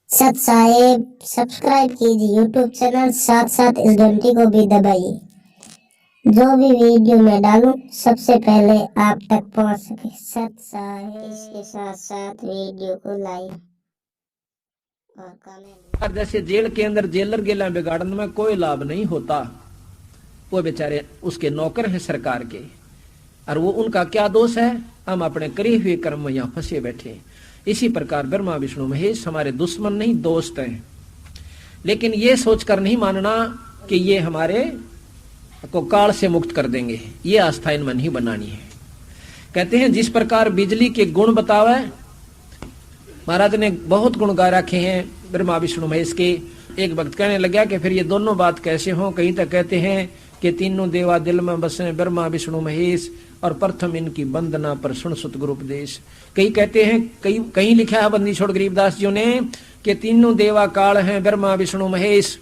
सत साहेब सब्सक्राइब कीजिए YouTube channel, साथ साथ इस घंटी को भी दबाइए, जो भी वीडियो मैं डालूं सबसे पहले आप तक पहुंच सके। सत साहेब, इसके साथ साथ वीडियो को लाइक और कमेंट। जैसे जेल के अंदर जेलर गेला बिगाड़ने में कोई लाभ नहीं होता, वो बेचारे उसके नौकर हैं सरकार के, और वो उनका क्या दोष है? हम अपने करे हुए कर्म में यहाँ फंसे बैठे। इसी प्रकार ब्रह्मा विष्णु महेश हमारे दुश्मन नहीं दोस्त हैं, लेकिन ये सोचकर नहीं मानना कि ये हमारे को काल से मुक्त कर देंगे। ये आस्था इनमें नहीं बनानी है। कहते हैं जिस प्रकार बिजली के गुण बतावे, महाराज ने बहुत गुण गा रखे हैं ब्रह्मा विष्णु महेश के। एक भक्त कहने लगा कि फिर ये दोनों बात कैसे हों? कहीं तक कहते हैं कि तीनों देवा दिल में बसे ब्रह्मा विष्णु महेश, और प्रथम इनकी वंदना पर सुन सुत गुरु उपदेश। कई कहते हैं, कहीं लिखा है बंदी छोड़ गरीबदास जी ने कि तीनों देवा काल हैं ब्रह्मा विष्णु महेश,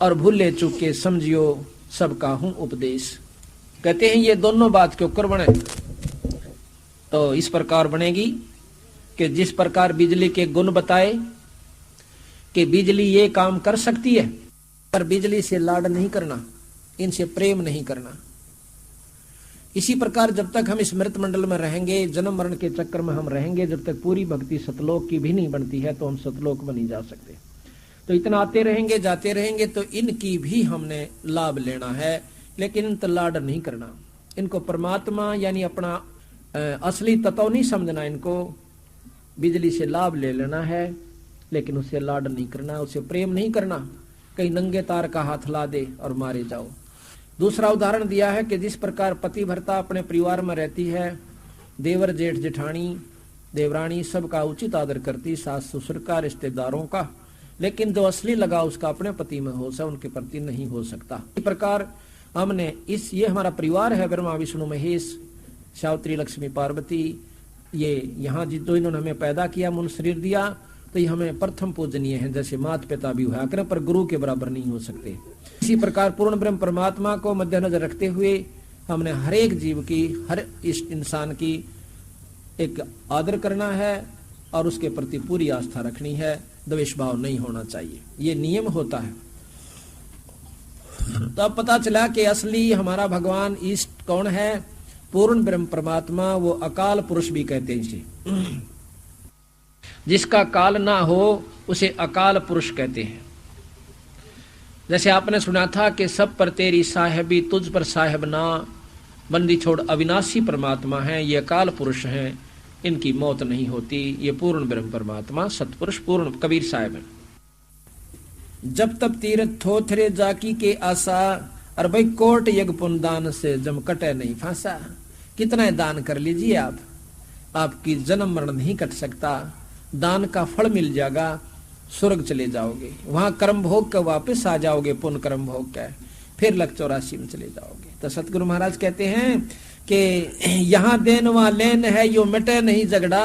और भूले चूके समझियो सबका हूं उपदेश। कहते हैं ये दोनों बात के ऊपर बने तो इस प्रकार बनेगी कि जिस प्रकार बिजली के गुण बताए कि बिजली ये काम कर सकती है, पर बिजली से लाड नहीं करना, इनसे प्रेम नहीं करना। इसी प्रकार जब तक हम इस मृत मंडल में रहेंगे, जन्म मरण के चक्कर में हम रहेंगे, जब तक पूरी भक्ति सतलोक की भी नहीं बनती है तो हम सतलोक में नहीं जा सकते। तो इतना आते रहेंगे जाते रहेंगे, तो इनकी भी हमने लाभ लेना है, लेकिन इन लाड नहीं करना। इनको परमात्मा यानी अपना असली तत्व नहीं समझना। इनको बिजली से लाभ ले लेना है, लेकिन उससे लाड नहीं करना, उससे प्रेम नहीं करना। कहीं नंगे तार का हाथ ला दे और मारे जाओ। दूसरा उदाहरण दिया है कि जिस प्रकार पति भर्ता अपने परिवार में रहती है, देवर जेठ जेठानी देवरानी सबका उचित आदर करती, सास ससुर का, रिश्तेदारों का, लेकिन जो असली लगाव उसका अपने पति में हो सा उनके प्रति नहीं हो सकता। इस प्रकार हमने ये हमारा परिवार है ब्रह्मा विष्णु महेश, सावित्री लक्ष्मी पार्वती, ये यहाँ जितो इन्होंने हमें पैदा किया, मन शरीर दिया, तो ये हमें प्रथम पूजनीय है। जैसे माता पिता भी हुआ करें, पर गुरु के बराबर नहीं हो सकते। इसी प्रकार पूर्ण ब्रह्म परमात्मा को मद्देनजर रखते हुए हमने हर एक जीव की, हर इस इंसान की एक आदर करना है और उसके प्रति पूरी आस्था रखनी है। द्वेष भाव नहीं होना चाहिए, ये नियम होता है। तो अब पता चला कि असली हमारा भगवान ईष्ट कौन है? पूर्ण ब्रह्म परमात्मा, वो अकाल पुरुष भी कहते हैं इसे। जिसका काल ना हो उसे अकाल पुरुष कहते हैं। जैसे आपने सुना था कि सब पर तेरी साहेबी, तुझ पर साहेब ना, बंदी छोड़ अविनाशी परमात्मा है, ये अकाल पुरुष हैं, इनकी मौत नहीं होती। ये पूर्ण ब्रह्म परमात्मा सतपुरुष पूर्ण कबीर साहेब है। जब तब तीर्थ थोथरे जाकी के आशा, और भाई कोट यज्ञ पुण्य दान से जम कटे नहीं फांसा। कितना दान कर लीजिए आप, आपकी जन्म मरण नहीं कट सकता। दान का फल मिल जाएगा, स्वर्ग चले जाओगे, वहां कर्म भोग का वापस आ जाओगे, पुण्य कर्म भोग का, फिर लक 84 में चले जाओगे। तो सतगुरु महाराज कहते हैं कि यहाँ देन वहां लेन है, यो मिटे नहीं झगड़ा।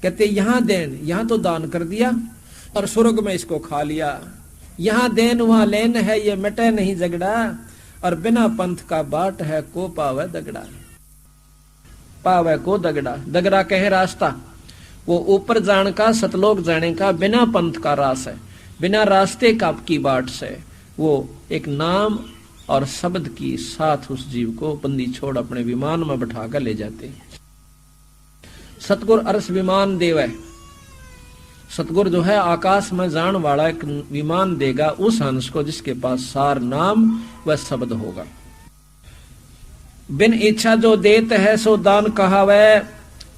कहते यहाँ देन, यहाँ तो दान कर दिया और स्वर्ग में इसको खा लिया। यहाँ देन वहां लेन है, ये मिटे नहीं झगड़ा, और बिना पंथ का बाट है को पावे दगड़ा। पावे को दगड़ा, दगड़ा कहे रास्ता, वो ऊपर जाने का, सतलोक जाने का बिना पंथ का रास है, बिना रास्ते का की बाट से वो एक नाम और शब्द की साथ उस जीव को बंदी छोड़ अपने विमान में बैठा कर ले जाते। सतगुर अरस विमान देव है। सतगुर जो है आकाश में जान वाला एक विमान देगा उस हंस को जिसके पास सार नाम व शब्द होगा। बिन इच्छा जो देत है सो दान कहावे,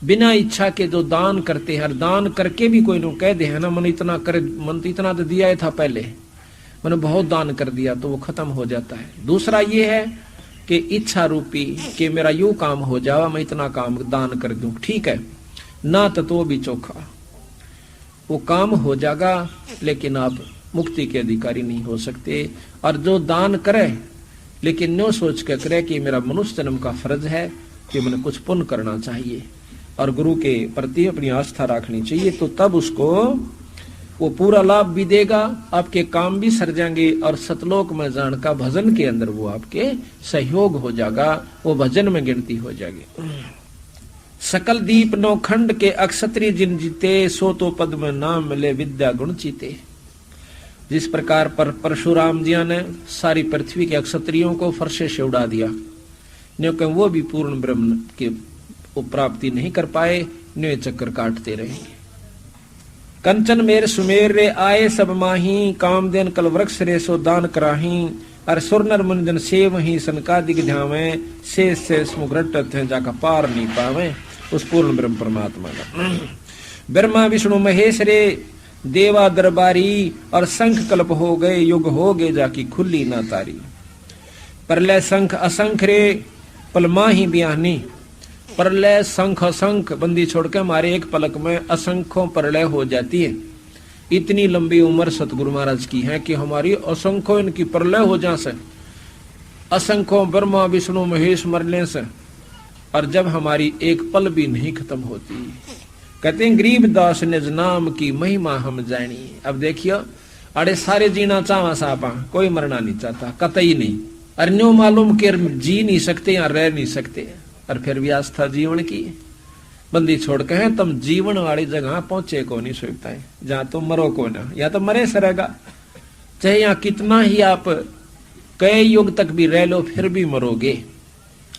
बिना इच्छा के जो दान करते हैं, दान करके भी कोई नो कह दे है ना, मन इतना तो दिया ही था पहले, मैंने बहुत दान कर दिया, तो वो खत्म हो जाता है। दूसरा ये है कि इच्छा रूपी कि मेरा यूं काम हो जावा, मैं इतना काम दान कर दूं, ठीक है ना, तो भी चोखा वो काम हो जाएगा, लेकिन आप मुक्ति के अधिकारी नहीं हो सकते। और जो दान करे लेकिन न्यो सोच कर करे कि मेरा मनुष्य जन्म का फर्ज है कि मैंने कुछ पुण्य करना चाहिए और गुरु के प्रति अपनी आस्था रखनी चाहिए, तो तब उसको वो पूरा लाभ भी देगा, आपके काम भी सर जाएंगे, और सतलोक में जान का भजन के अंदर वो आपके सहयोग हो जाएगा, वो भजन में गिनती हो जाएगी। सकल दीप नौखंड के अक्षत्रिय जिन जीते, सो तो पद में नाम मिले विद्या गुण चीते। जिस प्रकार पर परशुराम जी ने सारी पृथ्वी के अक्षत्रियों को फरसे से उड़ा दिया, क्योंकि वो भी पूर्ण ब्रह्म की प्राप्ति नहीं कर पाए, न्यू चक्कर काटते रहे। कंचन मेर सुमेर रे आए सब माही, कामदेन कल वृक्ष रे सो दान कराही। और सुरनर मुनिजन से वही सनकादिक ध्यावे, से स्मुग्रट थे जाका पार नहीं पावे। उस पूर्ण ब्रह्म परमात्मा का ब्रह्मा विष्णु महेश रे देवा दरबारी, और शंख कल्प हो गए युग हो गए जाकी खुली ना तारी। प्रलय शंख असंख रे पलमा ही ब्याहनी। प्रलय शंख असंख बंदी छोड़ के हमारे एक पलक में असंख्यों प्रलय हो जाती है। इतनी लंबी उम्र सतगुरु महाराज की है कि हमारी असंख्यों इनकी प्रलय हो जा से, असंख्यों ब्रह्मा विष्णु महेश मरने से, और जब हमारी एक पल भी नहीं खत्म होती। कहते हैं गरीबदास निज नाम की महिमा हम जानी। अब देखियो, अरे सारे जीना चावा सापा, कोई मरना नहीं चाहता, कतई नहीं। अरे न्यो मालूम के जी नहीं सकते या रह नहीं सकते, और फिर भी आस्था जीवन की बंदी छोड़ के हैं तुम जीवन वाली जगह पहुंचे को नहीं सकता है, जहां तुम मरो को ना, या तो मरे सरेगा। चाहे यहाँ कितना ही आप कई युग तक भी रह लो, फिर भी मरोगे।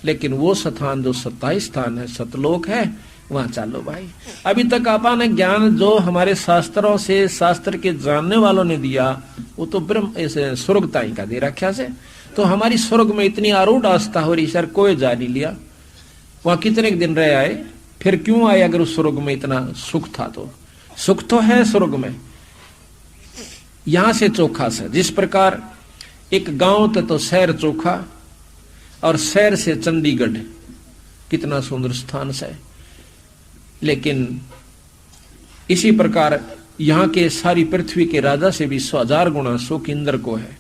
लेकिन वो स्थान जो सत्ताई स्थान है, सतलोक है, वहां चलो भाई। अभी तक आपा ने ज्ञान जो हमारे शास्त्रों से, शास्त्र के जानने वालों ने दिया, वो तो ब्रह्म ऐसे स्वर्गताई का दे रखा से। तो हमारी स्वर्ग में इतनी आरूढ़ आस्था हो रही सर, कोई जा नहीं लिया। वहां कितने दिन रह आए, फिर क्यों आए? अगर उस स्वर्ग में इतना सुख था तो सुख तो है स्वर्ग में, यहां से चोखा से। जिस प्रकार एक गांव तो शहर चोखा, और शहर से चंडीगढ़ कितना सुंदर स्थान से। लेकिन इसी प्रकार यहां के सारी पृथ्वी के राजा से भी 100,000 गुना सुख इंद्र को है,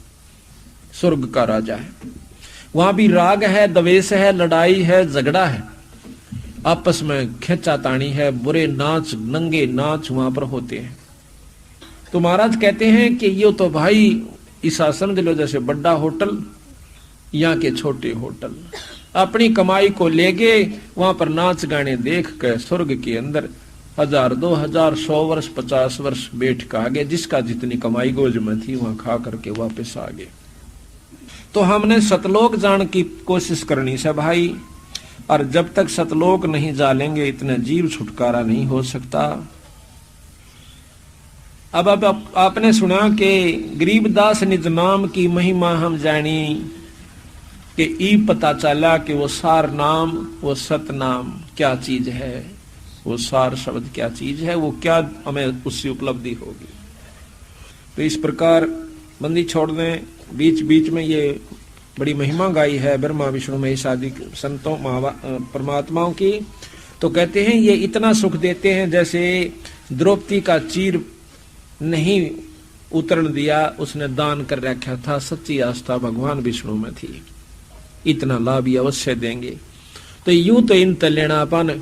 स्वर्ग का राजा है। वहां भी राग है, द्वेष है, लड़ाई है, झगड़ा है, आपस में खींचातानी है, बुरे नाच, नंगे नाच वहां पर होते हैं। तो महाराज कहते हैं कि ये तो भाई इस आसन दिलो जैसे बड़ा होटल, यहाँ के छोटे होटल, अपनी कमाई को ले गए वहां पर नाच गाने देख कर स्वर्ग के अंदर 1000, 2000, 100 वर्ष, 50 वर्ष बैठ कर आ गए। जिसका जितनी कमाई गोज में थी वहां खा करके वापस आ गए। तो हमने सतलोक जान की कोशिश करनी से भाई, और जब तक सतलोक नहीं जालेंगे इतने जीव छुटकारा नहीं हो सकता। अब आपने सुना कि गरीबदास निज नाम की महिमा हम जानी, कि ई पता चला कि वो सार नाम, वो सत नाम क्या चीज है, वो सार शब्द क्या चीज है, वो क्या हमें उससे उपलब्धि होगी। तो इस प्रकार बंदी छोड़ दें। बीच बीच में ये बड़ी महिमा गाई है ब्रह्मा विष्णु महेश आदि संतों परमात्माओं की। तो कहते हैं ये इतना सुख देते हैं जैसे द्रौपदी का चीर नहीं उतरन दिया, उसने दान कर रखा था। सच्ची आस्था भगवान विष्णु में थी, इतना लाभ ये अवश्य देंगे। तो यूं तो इन तलेणापन,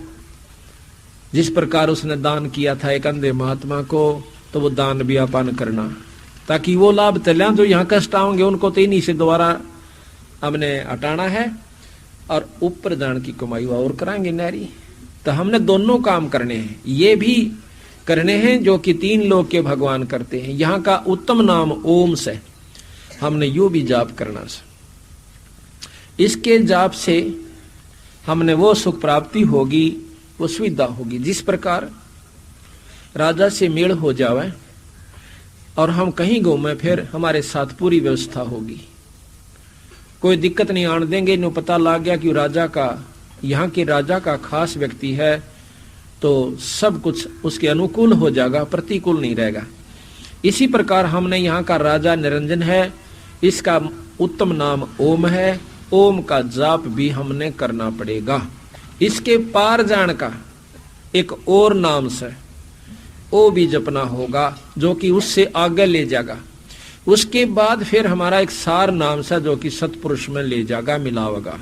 जिस प्रकार उसने दान किया था एक अंधे महात्मा को, तो वो दान भी अपन करना, ताकि वो लाभ तल्या जो यहाँ कष्ट आएंगे उनको तो इन्हीं से दोबारा हमने हटाना है, और ऊपर जान की कमाई और कराएंगे नारी। तो हमने दोनों काम करने हैं, ये भी करने हैं जो कि 3 लोग के भगवान करते हैं। यहाँ का उत्तम नाम ओम से हमने यू भी जाप करना से, इसके जाप से हमने वो सुख प्राप्ति होगी, वो सुविधा होगी। जिस प्रकार राजा से मेल हो जावे और हम कहीं घूमे, फिर हमारे साथ पूरी व्यवस्था होगी, कोई दिक्कत नहीं आने देंगे। इन्हें पता लग गया कि राजा का, यहाँ के राजा का खास व्यक्ति है, तो सब कुछ उसके अनुकूल हो जाएगा, प्रतिकूल नहीं रहेगा। इसी प्रकार हमने यहाँ का राजा निरंजन है, इसका उत्तम नाम ओम है। ओम का जाप भी हमने करना पड़ेगा। इसके पार जान का एक और नाम से वो भी जपना होगा, जो कि उससे आगे ले जाएगा। उसके बाद फिर हमारा एक सार नाम से, जो कि सतपुरुष में ले जाएगा, मिलावेगा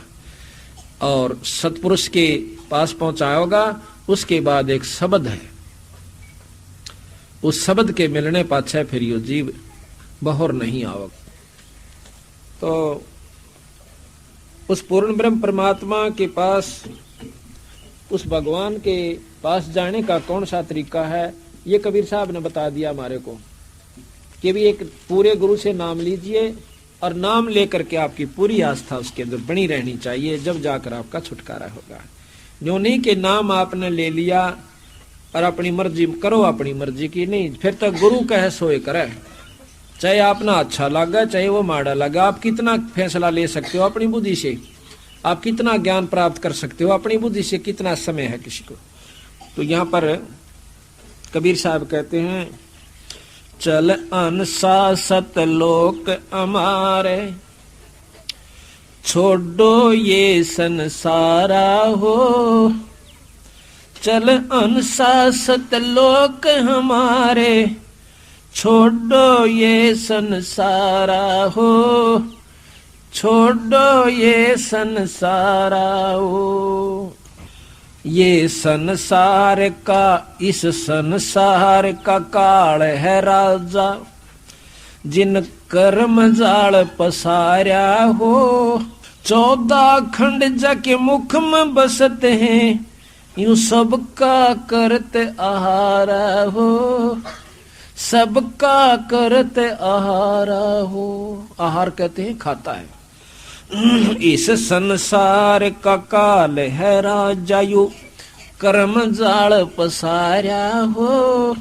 और सतपुरुष के पास पहुंचाएगा। उसके बाद एक शब्द है, उस शब्द के मिलने पाछे फिर यो जीव बहोर नहीं आवेगा। तो उस पूर्ण ब्रह्म परमात्मा के पास उस भगवान के पास जाने का कौन सा तरीका है, ये कबीर साहब ने बता दिया हमारे को कि भी एक पूरे गुरु से नाम लीजिए और नाम लेकर के आपकी पूरी आस्था उसके अंदर बनी रहनी चाहिए, जब जाकर आपका छुटकारा होगा। जो नहीं कि नाम आपने ले लिया और अपनी मर्जी करो, अपनी मर्जी की नहीं, फिर तक गुरु कहे सोए करे, चाहे आपना अच्छा लगा चाहे वो माड़ा लगा। आप कितना फैसला ले सकते हो अपनी बुद्धि से, आप कितना ज्ञान प्राप्त कर सकते हो अपनी बुद्धि से, कितना समय है किसी को। तो यहाँ पर कबीर साहब कहते हैं, चल अनुशासित लोक हमारे, छोड़ो ये संसारा हो। चल अनुशासित लोक हमारे, छोड़ो ये संसारा हो। छोड़ो ये संसारा हो। ये संसार का, इस संसार का काल है राजा, जिन कर्म जाल पसारा हो। 14 खंड जाके मुख में बसते हैं, यूं सबका करते आहारा हो। सबका करते आहारा हो। आहार कहते हैं खाता है। इस संसार का काल है राजा, यू कर्म जाल पसारा हो।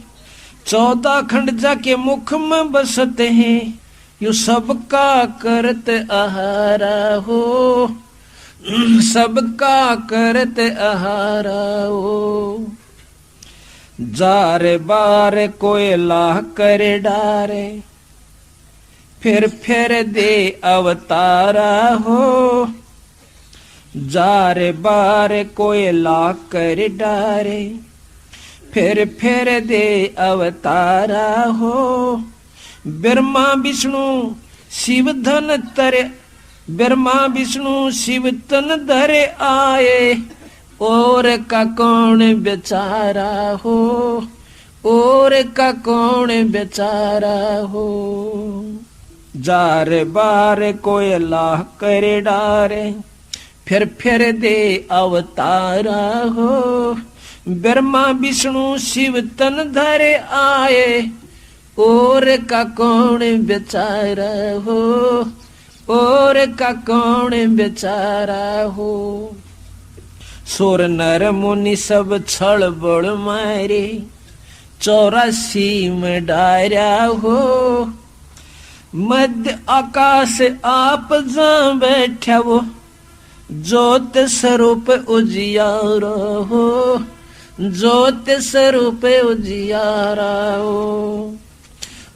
14 खंड जाके मुख में बसते हैं, यू सबका करते आहारा हो। सबका करते आहारा हो। जार बार कोयला कर डारे, फिर दे अवतारा हो। जार बार कोयला कर डारे, फिर दे अवतारा हो। ब्रह्मा विष्णु शिव धन तरे, ब्रह्मा विष्णु शिव तन धरे आए, और का कौन बेचारा हो। और का कौन बेचारा हो। जार बार कोयला कर डारे, फिर दे अवतारा हो। ब्रह्मा विष्णु शिव तन धरे आए, और का कौन बेचारा हो। और का कौन बेचारा हो। सुर नर मुनि सब छल बड़ मारे, 84 में डारा हो। मध्य आकाश आप जा बैठा वो, ज्योत स्वरूप उजियारा हो। ज्योत स्वरूप उजियारा हो।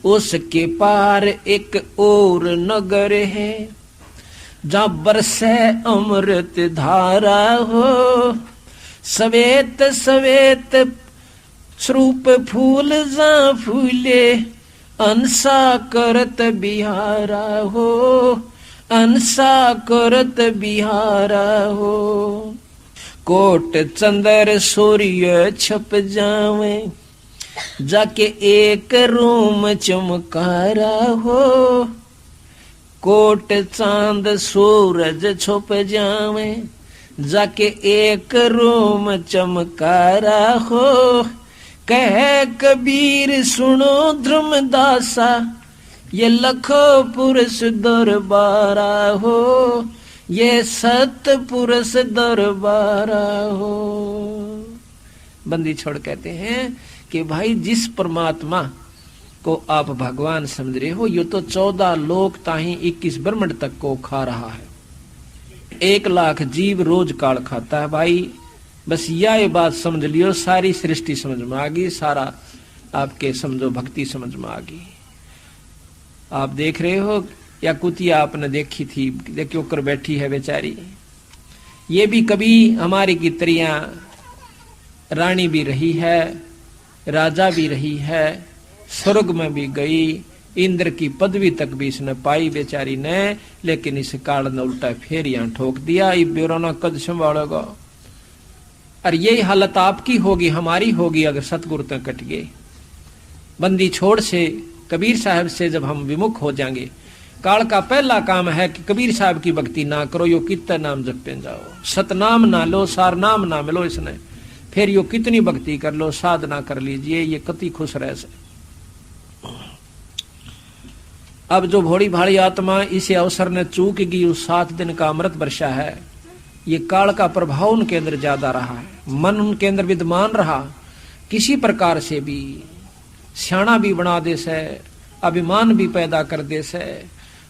उसके पार एक और नगर है, जहाँ बरसे अमृत धारा हो। सवेत सवेत स्वरूप फूल जा फूले, अंसा करत बिहारा हो। अंसा करत बिहारा हो। कोट चंद्र सूर्य छप जावे, जाके एक रूम चमकारा हो। कोट चांद सूरज छुप जावे, जाके एक रूम चमकारा हो। कह कबीर सुनो ध्रुमदासा, ये लखो पुरुष दरबारा हो। ये सत पुरुष दरबारा हो। बंदी छोड़ कहते हैं कि भाई जिस परमात्मा को आप भगवान समझ रहे हो, ये तो 14 लोक ताही 21 ब्रह्मांड तक को खा रहा है। 1 लाख जीव रोज काल खाता है भाई। बस यह बात समझ लियो, सारी सृष्टि समझ में आ गई, सारा आपके समझो भक्ति समझ में आ गई। आप देख रहे हो या कुतिया आपने देखी थी, देखियो कर बैठी है बेचारी। ये भी कभी हमारी की तरह रानी भी रही है, राजा भी रही है, स्वर्ग में भी गई, इंद्र की पदवी तक भी इसने पाई बेचारी ने। लेकिन इस काल ने उल्टा फिर यहाँ ठोक दिया। ये बेरोना कद संभालेगा। और यही हालत आपकी होगी, हमारी होगी, अगर सतगुरु तक कट गए। बंदी छोड़ से, कबीर साहब से जब हम विमुख हो जाएंगे, काल का पहला काम है कि कबीर साहब की भक्ति ना करो, यो कितना नाम जपे जाओ, सतनाम ना लो, सार नाम ना मिलो इसने, फिर यो कितनी भक्ति कर लो, साधना कर लीजिए, ये कति खुश रह से। अब जो भोड़ी भाड़ी आत्मा इसे अवसर ने चूक गई, उस 7 दिन का अमृत वर्षा है, ये काल का प्रभाव उनके अंदर ज्यादा रहा है, मन उनके अंदर विद्यमान रहा, किसी प्रकार से भी सियाणा भी बना दे से, अभिमान भी पैदा कर दे से,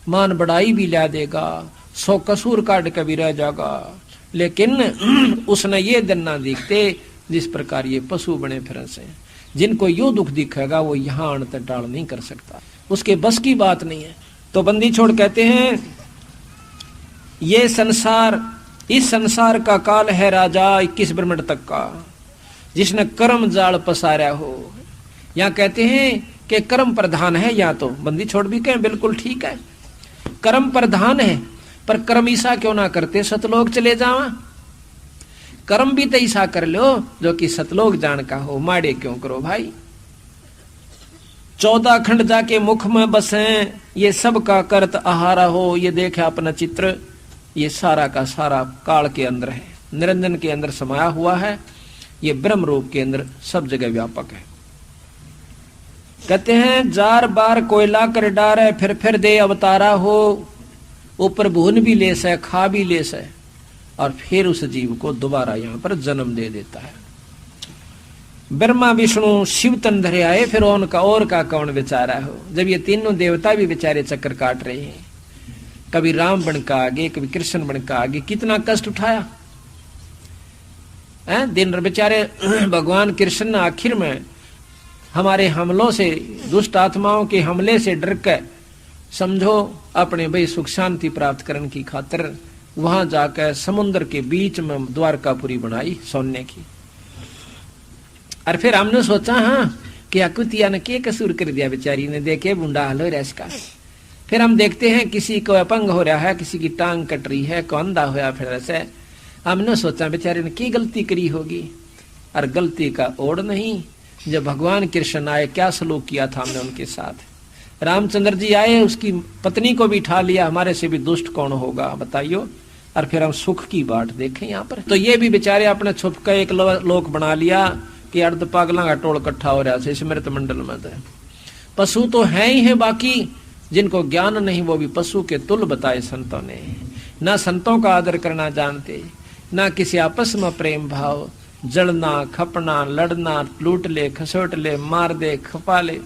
मान बढ़ाई भी ला देगा, 100 कसूर काट के भी रह जाएगा, लेकिन उसने ये दिन ना दिखते जिस प्रकार ये पशु बने फिर से, जिनको यो दुख दिखेगा वो यहाँ अण तक टाल नहीं कर सकता, उसके बस की बात नहीं है। तो बंदी छोड़ कहते हैं ये संसार, इस संसार का काल है राजा 21 ब्रह्मंड तक का, जिसने कर्म जाल पसारा हो। यहाँ कहते हैं कि कर्म प्रधान है, या तो बंदी छोड़ भी कहें बिल्कुल ठीक है, कर्म प्रधान है, पर कर्म ईसा क्यों ना करते, सतलोक चले जावा, कर्म भी तो ईसा कर लो जो कि सतलोक जान का हो, माड़े क्यों करो भाई। 14 खंड जाके मुख में बसे, ये सब का करत आहारा हो, ये देखे अपना चित्र, ये सारा का सारा काल के अंदर है, निरंजन के अंदर समाया हुआ है, ये ब्रह्म रूप के अंदर सब जगह व्यापक है। कहते हैं जार बार कोयला कर डारे, फिर दे अवतारा हो, ऊपर भून भी ले से, खा भी ले से, और फिर उस जीव को दोबारा यहाँ पर जन्म दे देता है। ब्रह्मा विष्णु शिव तन धरे आए, फिर उनका और का कौन बेचारा हो, जब ये तीनों देवता भी बेचारे चक्कर काट रहे हैं, कभी राम बन का आगे, कभी कृष्ण बन का आगे, कितना कष्ट उठाया है दिन बेचारे। भगवान कृष्ण आखिर में हमारे हमलों से, दुष्ट आत्माओं के हमले से डर कर समझो अपने भाई सुख शांति प्राप्त करने की खातिर वहां जाकर समुद्र के बीच में द्वारकापुरी बनाई सोने की। और फिर हमने सोचा हाँ कि कुतिया ने के कसूर कर दिया बेचारी ने, देखे बुंडा हाल हो रहा इसका। फिर हम देखते हैं किसी को अपंग हो रहा है, किसी की टांग कट रही है, को अंधा होया, फिर ऐसे हमने सोचा बेचारे ने की गलती करी होगी, और गलती का ओढ़ नहीं। जब भगवान कृष्ण आए क्या सलूक किया था हमने उनके साथ, रामचंद्र जी आए, उसकी पत्नी को भी ठा लिया, हमारे से भी दुष्ट कौन होगा बताइयो। और फिर हम सुख की बाट देखें यहाँ पर, तो ये भी बेचारे अपने छुप कर एक लोक बना लिया कि अर्ध पागलों का टोल इकट्ठा हो रहा है स्मृत मंडल में। पशु तो है ही है, बाकी जिनको ज्ञान नहीं वो भी पशु के तुल बताए संतों ने। ना संतों का आदर करना जानते, ना किसी आपस में प्रेम भाव, जड़ना खपना लड़ना, लूट ले खसोट ले, मार दे खपा ले।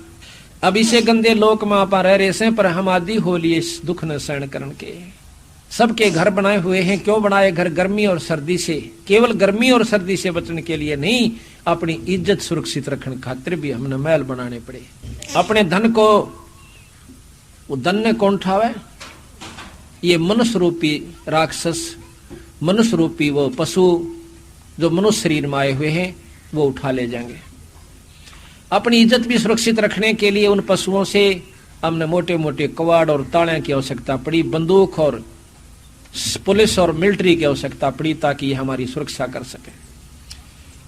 अब इसे गंदे लोक में आप रह रहे से, पर हम आदि हो लिए इस दुख न सहन करन के। सबके घर बनाए हुए हैं, क्यों बनाए घर, गर्मी और सर्दी से, केवल गर्मी और सर्दी से बचने के लिए नहीं, अपनी इज्जत सुरक्षित रखने खातिर भी हमने महल बनाने पड़े। अपने धन को वो धन ने कौन उठावे, ये मनुष्य रूपी राक्षस, मनुष्य रूपी वो पशु जो मनुष्य शरीर में आए हुए हैं वो उठा ले जाएंगे। अपनी इज्जत भी सुरक्षित रखने के लिए उन पशुओं से हमने मोटे मोटे कवाड़ और ताड़े की आवश्यकता पड़ी, बंदूक और पुलिस और मिलिट्री की आवश्यकता पड़ी, ताकि ये हमारी सुरक्षा कर सके।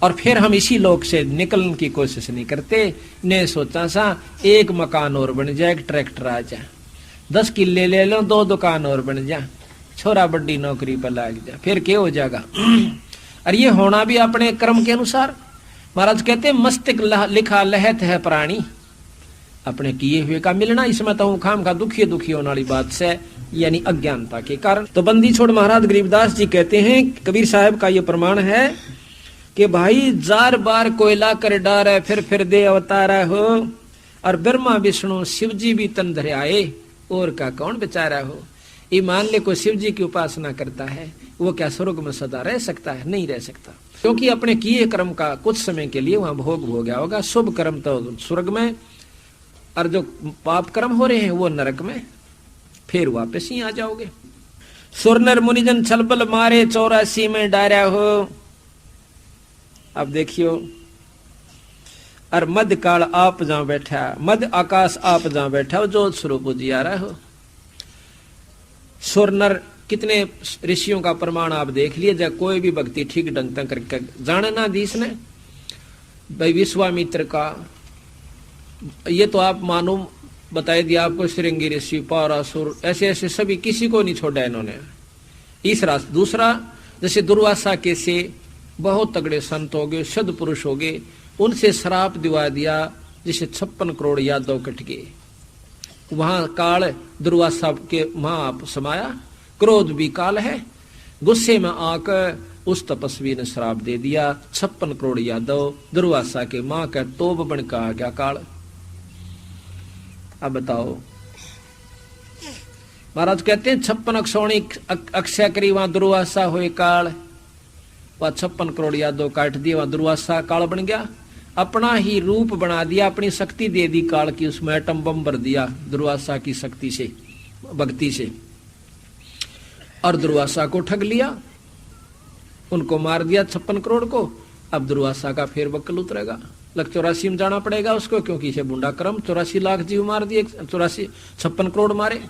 और फिर हम इसी लोक से निकलने की कोशिश नहीं करते, ने सोचा सा एक मकान और बन जाए, एक ट्रैक्टर आ जाए, 10 किले ले लो, 2 दुकान और बन जाए, छोरा बड़ी नौकरी पर लग जाए, फिर क्या हो जाएगा। और ये होना भी अपने कर्म के अनुसार। महाराज कहते मस्तिष्क लिखा लहत है प्राणी, अपने किए हुए का मिलना, इसमें तो खाम का दुखी दुखी होने वाली बात से, यानी अज्ञानता के कारण। तो बंदी छोड़ महाराज गरीबदास जी कहते हैं, कबीर साहब का ये प्रमाण है कि भाई जार बार कोयला कर डारे, फिर दे अवतारा हो, और ब्रह्मा विष्णु शिव जी भी तन धरे आए, और का कौन बेचारा हो। ये मान ले कोई शिव जी की उपासना करता है, वो क्या स्वर्ग में सदा रह सकता है, नहीं रह सकता, क्योंकि अपने किए कर्म का कुछ समय के लिए वहां भोग हो गया होगा। शुभ कर्म तो स्वर्ग में, और जो पाप कर्म हो रहे हैं वो नरक में, फिर वापस ही आ जाओगे। सुरनर मुनिजन छलबल मारे, 84 में डारा हो। अब देखियो, और मध्य काल आप जहां बैठा, मध्य आकाश आप जहां बैठा हो, जो स्वरूप जी आ रहा हो। सुरनर कितने ऋषियों का प्रमाण आप देख लिए, जब कोई भी भक्ति ठीक ढंग तक करके जाने ना दी इसने। भाई विश्वामित्र का ये तो आप मानो बताया दिया आपको, श्रृंगी ऋषि, पारासुर, ऐसे ऐसे सभी, किसी को नहीं छोड़ा इन्होंने। इस रास्ते दूसरा, जैसे दुर्वासा के से बहुत तगड़े संत हो गए, शुद्ध पुरुष हो गए, उनसे श्राप दिवा दिया, जिसे 56 करोड़ यादव कट गए। वहां काल दुर्वासा के वहां समाया, क्रोध भी काल है, गुस्से में आकर उस तपस्वी ने श्राप दे दिया। 56 करोड़ यादव दुर्वासा के मां का तोब बन का आ गया काल। अब बताओ, महाराज कहते हैं 56 अक्षौणी अक्षय करी वहां दुर्वासा हुए काल, वह 56 करोड़ यादव काट दिए, वहां दुर्वासा काल बन गया। अपना ही रूप बना दिया, अपनी शक्ति दे दी काल की, उसमें एटम बम भर दिया दुर्वासा की शक्ति से, भक्ति से, और दुर्वासा को ठग लिया, उनको मार दिया 56 करोड़ को। अब दुर्वासा का फेर बक्कल उतरेगा, लग 84 में जाना पड़ेगा उसको, क्योंकि इसे बुंडा क्रम 84 लाख जीव मार दिए, 56 करोड़ मारे।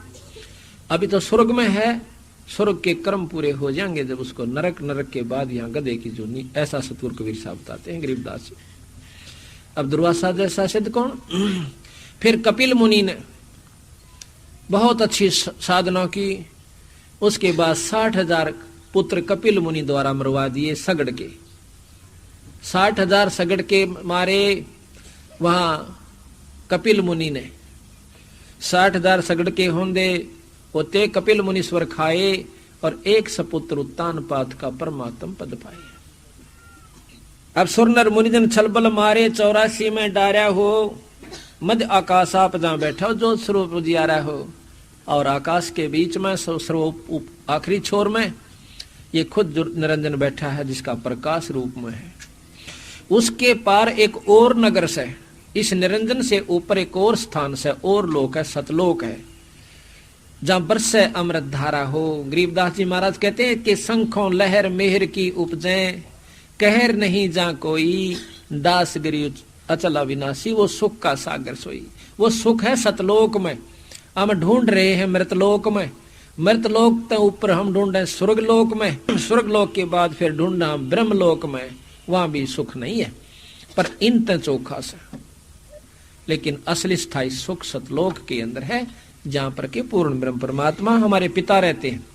अभी तो स्वर्ग में है, स्वर्ग के कर्म पूरे हो जाएंगे जब उसको नरक, नरक के बाद यहाँ गधे की जूनी, ऐसा सतगुरु कबीर साहब बताते हैं गरीबदास जी। अब दुर्वासा जैसा सिद्ध कौन? फिर कपिल मुनि ने बहुत अच्छी साधना की, उसके बाद 60,000 पुत्र कपिल मुनि द्वारा मरवा दिए सगड़ के, 60,000 सगड़ के मारे वहां कपिल मुनि ने। 60,000 सगड़ के होंदे होते कपिल मुनीश्वर खाए, और एक सपुत्र उत्तानपाद का परमात्म पद पाए। अब सुरनर मुनिजन छलबल मारे, 84 में डारा हो, मध्य आकाश आप जहां बैठा हो, जो स्वरूप उजियारा हो, और आकाश के बीच में स्वरूप आखिरी छोर में ये खुद निरंजन बैठा है, जिसका प्रकाश रूप में है। उसके पार एक और नगर से, इस निरंजन से ऊपर एक और स्थान से, और लोक है, सतलोक है, जहां बरसे अमृत धारा हो। गरीबदास जी महाराज कहते हैं कि शंखों लहर मेहर की उपजें, कहर नहीं जा कोई, दास गिरी अचल अविनाशी, वो सुख का सागर सोई। वो सुख है सतलोक में, हम ढूंढ रहे हैं मृतलोक में, मृतलोक के ऊपर हम ढूंढे स्वर्गलोक में, स्वर्गलोक के बाद फिर ढूंढा ब्रह्मलोक में, वहां भी सुख नहीं है, पर इन चोखा से। लेकिन असली स्थायी सुख सतलोक के अंदर है, जहां पर के पूर्ण ब्रह्म परमात्मा हमारे पिता रहते हैं।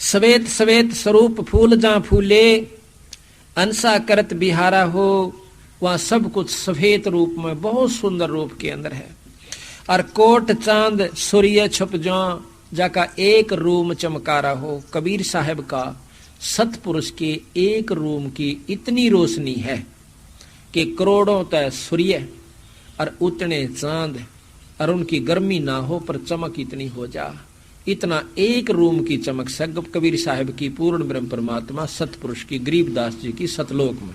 सवेत सवेत स्वरूप फूल जहां फूले, अंसा करत बिहारा हो, वहां सब कुछ सफेद रूप में, बहुत सुंदर रूप के अंदर है। और कोट चांद सूर्य छुप जाका एक रूम चमकारा हो। कबीर साहब का सतपुरुष के एक रूम की इतनी रोशनी है कि करोड़ों तय सूर्य और उतने चांद, और उनकी गर्मी ना हो पर चमक इतनी हो जा, इतना एक रूम की चमक से कबीर साहब की पूर्ण ब्रह्म परमात्मा सतपुरुष की, गरीबदास जी की सतलोक में।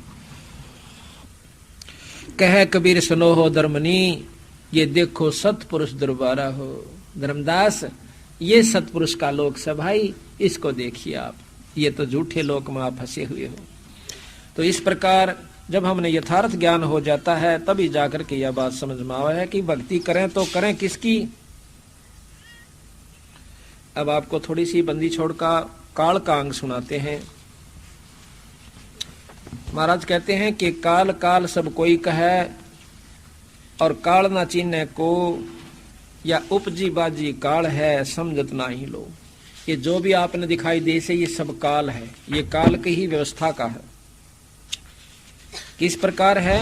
कह कबीर सुनो हो धर्मनी, ये देखो सतपुरुष दरबारा हो। धर्मदास, ये सतपुरुष का लोक से भाई, इसको देखिए आप, ये तो झूठे लोक में आप फंसे हुए हो। तो इस प्रकार जब हमने यथार्थ ज्ञान हो जाता है, तभी जाकर के यह बात समझ में आवा है कि भक्ति करें तो करें किसकी। अब आपको थोड़ी सी बंदी छोड़ का काल का अंग सुनाते हैं। महाराज कहते हैं कि काल काल सब कोई कहे, और काल ना चीने को, या उपजी बाजी काल है समझत ना ही लो। ये जो भी आपने दिखाई दे से ये सब काल है, ये काल की ही व्यवस्था का है। किस प्रकार है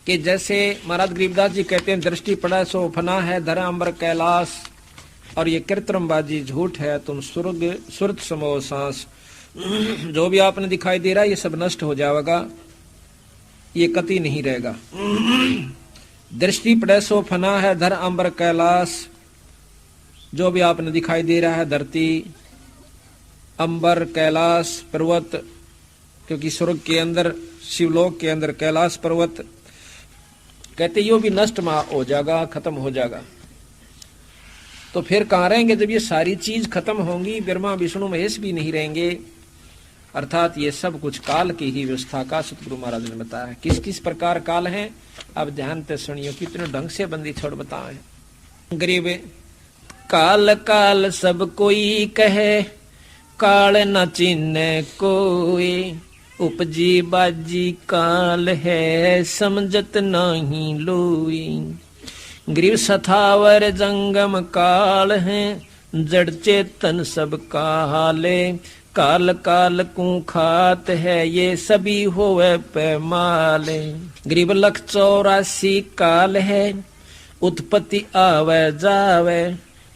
कि जैसे महाराज गरीबदास जी कहते हैं, दृष्टि पड़ा सो फना है धरा अंबर कैलाश, और ये कृत्रिमबाजी झूठ है तुम स्वर्ग सुरत समो सांस। जो भी आपने दिखाई दे रहा है ये सब नष्ट हो जाएगा, ये कति नहीं रहेगा। दृष्टि पड़े सो फना है धर अंबर कैलाश, जो भी आपने दिखाई दे रहा है धरती, अंबर, कैलाश, पर्वत, क्योंकि स्वर्ग के अंदर, शिवलोक के अंदर कैलाश पर्वत, कहते यो भी नष्ट हो जाएगा, खत्म हो जाएगा। तो फिर कहाँ रहेंगे जब ये सारी चीज खत्म होंगी? ब्रह्मा विष्णु महेश भी नहीं रहेंगे। अर्थात ये सब कुछ काल की ही व्यवस्था का सतगुरु महाराज ने बताया है। किस किस प्रकार काल है, अब ध्यान से सुनियो, कितने ढंग से बंदी छोड़ बताए। गरीब काल काल सब कोई कहे, काल न चिन्ह कोई, उपजी बाजी काल है समझत नहीं लोई। ग्रीव सथावर जंगम काल है जड़ चेतन सब काले। काल काल को खात है ये सभी होवे पैमाले। ग्रीव लख 84 काल है उत्पत्ति आवे जावे।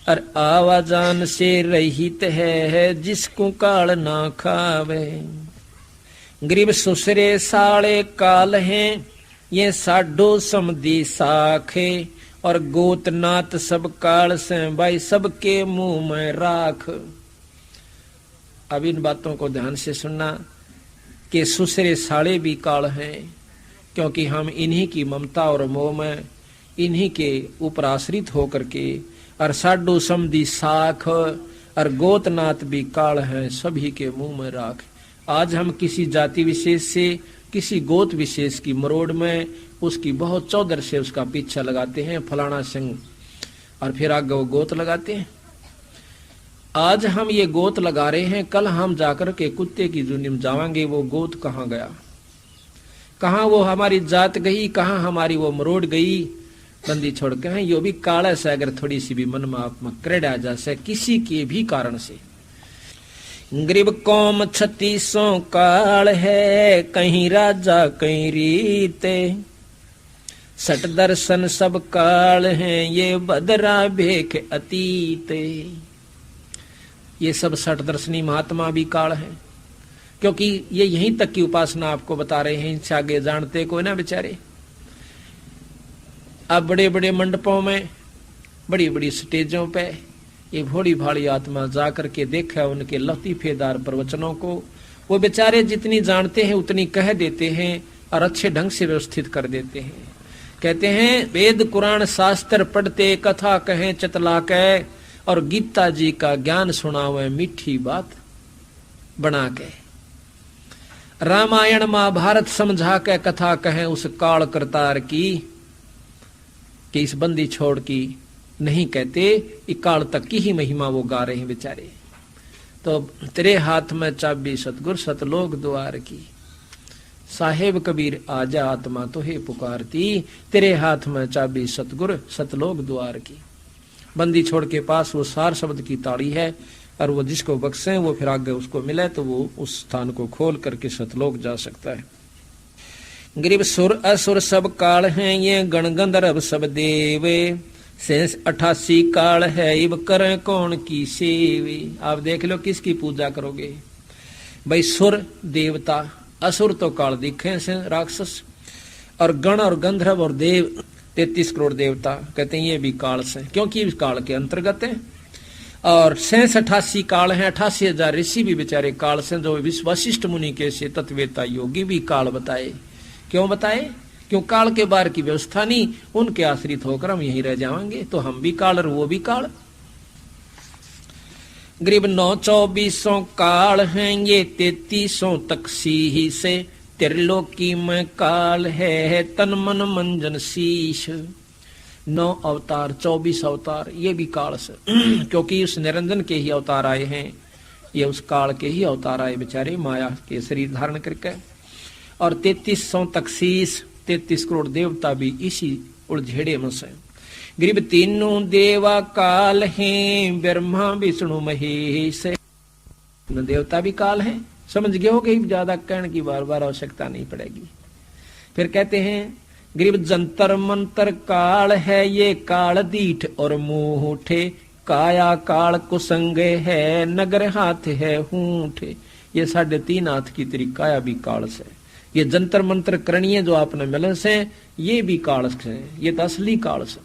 और आवाजान से रहित है जिसको काल ना खावे। ग्रीब सुसरे साले काल हैं ये साढ़ो समधी साखे। और गोतनाथ सब काल से भाई सबके मुंह में राख। अब इन बातों को ध्यान से सुनना कि सुसरे साले भी काल हैं, क्योंकि हम इन्हीं की ममता और मोह में इन्हीं के ऊपर आश्रित होकर के। और साढ़ो समधी साख और गोतनाथ भी काल हैं सभी के मुंह में राख। आज हम किसी जाति विशेष से किसी गोत विशेष की मरोड़ में उसकी बहुत चौधर से उसका पीछा लगाते हैं, फलाना सिंह, और फिर आगे वो गोत लगाते हैं। आज हम ये गोत लगा रहे हैं, कल हम जाकर के कुत्ते की जुनी में जावांगे वो गोत कहाँ गया, कहाँ वो हमारी जात गई, कहाँ हमारी वो मरोड़ गई। बंदी छोड़ के हैं यो भी काला से अगर थोड़ी सी भी मन में आप क्रेडा जा से किसी के भी कारण से। ग्रीब कौम 36 काल है कहीं राजा कहीं रीते। सट दर्शन सब काल हैं ये बदरा भेख अतीते। ये सब सट दर्शनी महात्मा भी काल है, क्योंकि ये यहीं तक की उपासना आपको बता रहे हैं, इनसे आगे जानते कोई ना बेचारे। अब बड़े बड़े मंडपों में बड़ी बड़ी स्टेजों पे ये भोली भाली आत्मा जाकर के देखा उनके लतीफेदार प्रवचनों को। वो बेचारे जितनी जानते हैं उतनी कह देते हैं और अच्छे ढंग से व्यवस्थित कर देते हैं। कहते हैं वेद कुरान शास्त्र पढ़ते कथा कहें चतला के। और गीता जी का ज्ञान सुनावे मीठी बात बना के। रामायण महाभारत समझा के कथा कहें उस काल करतार की। कि इस बंदी छोड़ की नहीं कहते, इकाल तक की ही महिमा वो गा रहे हैं बेचारे। तो तेरे हाथ में चाबी सतगुर सतलोक द्वार की। साहेब कबीर आजा आत्मा तो हे पुकारती। तेरे हाथ में चाबी सतगुर सतलोक द्वार की। बंदी छोड़ के पास वो सार शब्द की ताड़ी है, और वो जिसको बख्शे वो फिर आगे उसको मिले तो वो उस स्थान को खोल करके सतलोक जा सकता है। गरीब सुर असुर सब काल हैं ये गण गंधर्व सब देवे। शेष 88 काल है इब करें कौन की सेवे। आप देख लो किसकी पूजा करोगे भाई। सुर देवता, असुर तो काल दिखे से राक्षस, और गण और गंधर्व और देव 33 करोड़ देवता कहते हैं ये भी काल से, क्योंकि इस काल के अंतर्गत है। और 88 काल हैं, 88,000 ऋषि भी बेचारे काल से, जो वशिष्ठ मुनि के से तत्वेता योगी भी काल बताए। क्यों बताए? क्यों काल के बार की व्यवस्था नहीं, उनके आश्रित होकर हम यहीं रह जाएंगे। तो हम भी काल और वो भी काल। गरीब 9-24 काल हैं ये 33 तक सी से। त्रिलोकी में काल है तन मन मंजन शीश। 9 अवतार 24 अवतार ये भी काल से क्योंकि उस निरंजन के ही अवतार आए हैं, ये उस काल के ही अवतार आए बेचारे माया के शरीर धारण करके। और 33 तक शीश, 33 करोड़ देवता भी इसी उलझेड़े में से। गरीब तीनों देवा काल हैं ब्रह्मा विष्णु महेश। देवता भी काल हैं, समझ गए हो गई, ज्यादा कहने की बार बार आवश्यकता नहीं पड़ेगी। फिर कहते हैं गरीब जंतर मंतर काल है ये काल दीठ और मुंह। काया काल कुसंगे है नगर हाथ है हूठ। ये 3.5 हाथ की तेरी काया भी काल से। ये जंतर मंत्र करणीय जो आपने मिलन से ये भी काल से, ये तो असली काल से।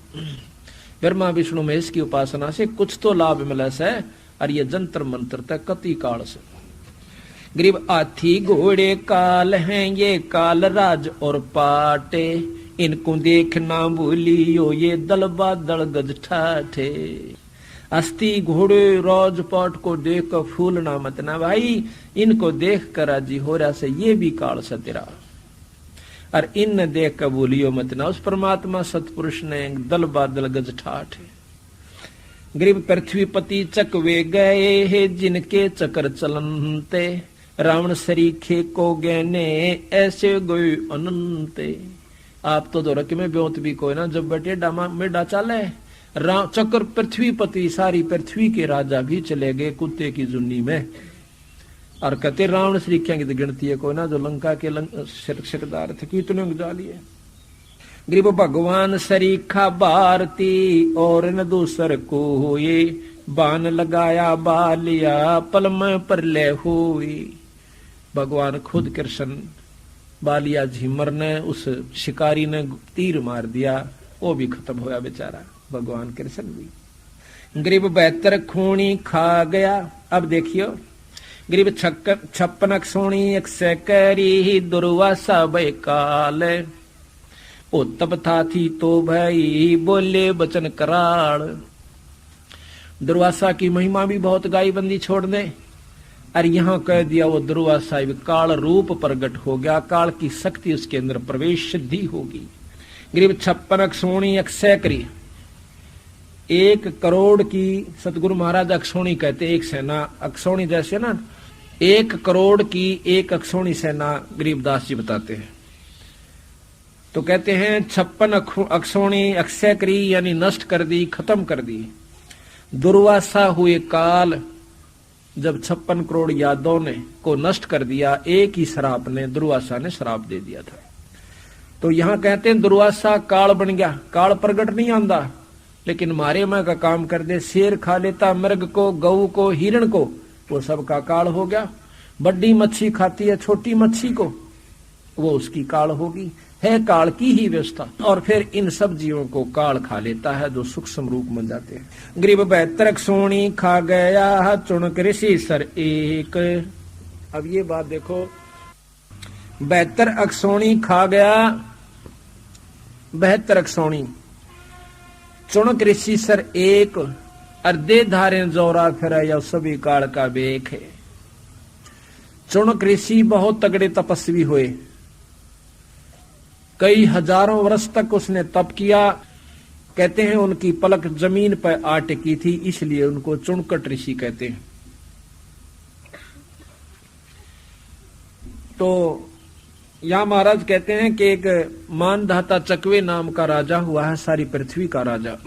ब्रह्मा विष्णु महेश की उपासना से कुछ तो लाभ मिला से, और ये जंतर मंत्र तक कति काल से। गरीब हाथी घोड़े काल हैं ये काल राज और पाटे। इनको देखना भूलियो ये दल बादल गज ठाठे। अस्थि घोड़े राजपाट को देख कर फूलना मत ना भाई, इनको देख कर राजी हो रहा से ये भी काल से तेरा। और इन देख कर भूलियो मत ना उस परमात्मा सतपुरुष ने दल बादल गज ठाठ। गरीब पृथ्वीपति चकवे गए है जिनके चक्र चलनते। रावण सरीखे को गहने ऐसे गए अनंते। आप तो रख में ब्योत भी कोई ना, जब बटे डामा मेडा चाले चक्कर पृथ्वीपति सारी पृथ्वी के राजा भी चले गए कुत्ते की जुन्नी में। और कहते रावण सरीख्या की तो गिनती है कोई ना, जो लंका के सरदार थे कितने जा लिए। गरीब भगवान सरीखा भारती और न दूसर को हुए, बाण लगाया बालिया पल में परले हुई। भगवान खुद कृष्ण बालिया झिमर ने उस शिकारी ने तीर मार दिया, वो भी खत्म होया बेचारा भगवान कृष्ण भी। गरीब 72 खूनी खा गया। अब देखियो गरीब 56 सोनी 100 करी दुर्वासा बैकाल। ओ तब था थी तो भाई बोले बचन कराड़। दुर्वासा की महिमा भी बहुत गाई बंदी छोड़ दे। और यहां कह दिया वो दुर्वासा काल रूप प्रकट हो गया, काल की शक्ति उसके अंदर प्रवेश सिद्धि होगी। गरीब 56 सोनी 100 करी 1 करोड़ की सतगुरु महाराज अक्षोणी कहते, एक सेना अक्षोणी जैसे ना 1 करोड़ की 1 अक्षोणी सेना गरीबदास जी बताते हैं। तो कहते हैं 56 अक्षोणी 100 करी यानी नष्ट कर दी, खत्म कर दी। दुर्वासा हुए काल जब 56 करोड़ यादवों ने को नष्ट कर दिया, एक ही श्राप ने दुर्वासा ने श्राप दे दिया था। तो यहां कहते हैं दुर्वासा काल बन गया। काल प्रगट नहीं आंदा लेकिन मारे में का काम कर दे। शेर खा लेता मृग को, गऊ को, हिरण को, वो सब का काल हो गया। बड़ी मच्छी खाती है छोटी मच्छी को, वो उसकी काल होगी। है काल की ही व्यवस्था। और फिर इन सब जीवों को काल खा लेता है जो सूक्ष्म रूप बन जाते हैं। गरीब 72 सोनी खा गया चुनक ऋषि सर एक। अब ये बात देखो, 72 अक्षोणी खा गया, 72 अक्षोणी चुनक ऋषि सर एक। अर्धे धारे जोरा फिर या सभी काल का बेख है। चुनक ऋषि बहुत तगड़े तपस्वी हुए, कई हजारों वर्ष तक उसने तप किया। कहते हैं उनकी पलक जमीन पर आ टिकी थी, इसलिए उनको चुनकट ऋषि कहते हैं। तो यहां महाराज कहते हैं कि एक मानधाता चकवे नाम का राजा हुआ है, सारी पृथ्वी का राजा।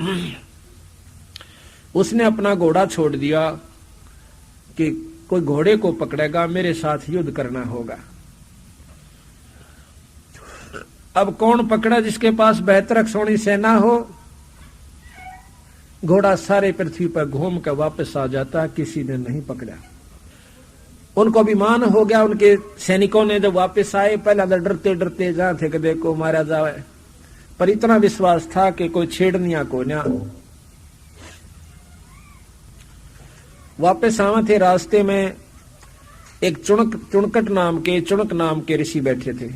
उसने अपना घोड़ा छोड़ दिया कि कोई घोड़े को पकड़ेगा, मेरे साथ युद्ध करना होगा। अब कौन पकड़ा जिसके पास 72 अक्षोणी सेना हो? घोड़ा सारे पृथ्वी पर घूम कर वापस आ जाता, किसी ने नहीं पकड़ा। उनको अभिमान हो गया। उनके सैनिकों ने जब वापस आए, पहले तो डरते डरते जहां थे कि देखो मारा जाए, पर इतना विश्वास था कि कोई छेड़निया को ना। वापस आवे थे, रास्ते में एक चुनक नाम के ऋषि बैठे थे।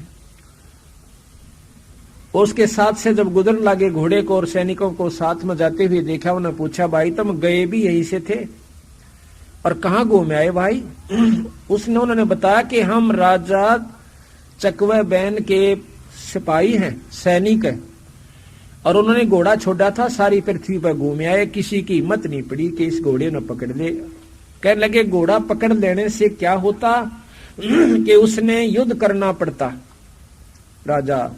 उसके साथ से जब गुजरने लगे घोड़े को और सैनिकों को साथ में जाते हुए देखा, उन्होंने पूछा भाई तुम गए भी यहीं से थे और कहां घूम आए भाई? उन्होंने बताया कि हम राजा चकवे बैन के सिपाही हैं, सैनिक हैं, और उन्होंने घोड़ा छोड़ा था, सारी पृथ्वी पर घूम आए, किसी की हिम्मत नहीं पड़ी कि इस घोड़े ने पकड़ ले। कहने लगे घोड़ा पकड़ लेने से क्या होता कि उसने युद्ध करना पड़ता राजा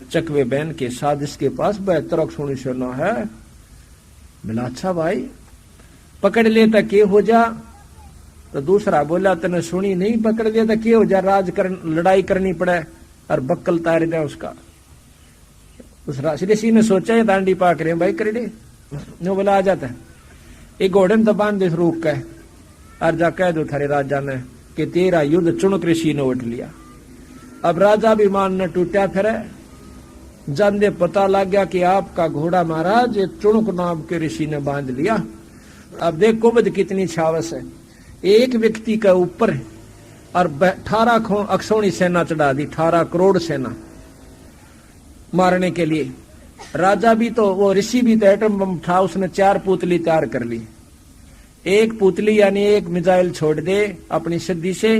चकवे बैन के साथ, इसके पास 72 अक्षोणी सेना है। मिला अच्छा भाई पकड़ लेता के हो जा। तो दूसरा बोला तने सुनी नहीं, पकड़ लेता के हो जा, लड़ाई करनी पड़े और बक्कल तार दे उसका। उस ऋषि ने सोचा ये दांडी पाक रहे भाई कर दे, नो बोला आ जाता है। एक घोड़े में बांध दे रोक के और जा कह दो थारे राजा ने कि तेरा युद्ध चुनक ऋषि ने उठ लिया। अब राजा भी मान न टूटा, फिर जानदे पता लग गया कि आपका घोड़ा महाराज चुनक नाम के ऋषि ने बांध लिया। अब देख कुबद कितनी छावस है, एक व्यक्ति के ऊपर और 18 अक्षोणी सेना चढ़ा दी, 18 करोड़ सेना मारने के लिए। राजा भी तो, वो ऋषि भी तो एटम बम था, उसने 4 पुतली तैयार कर ली। एक पुतली यानी एक मिसाइल छोड़ दे अपनी सिद्धि से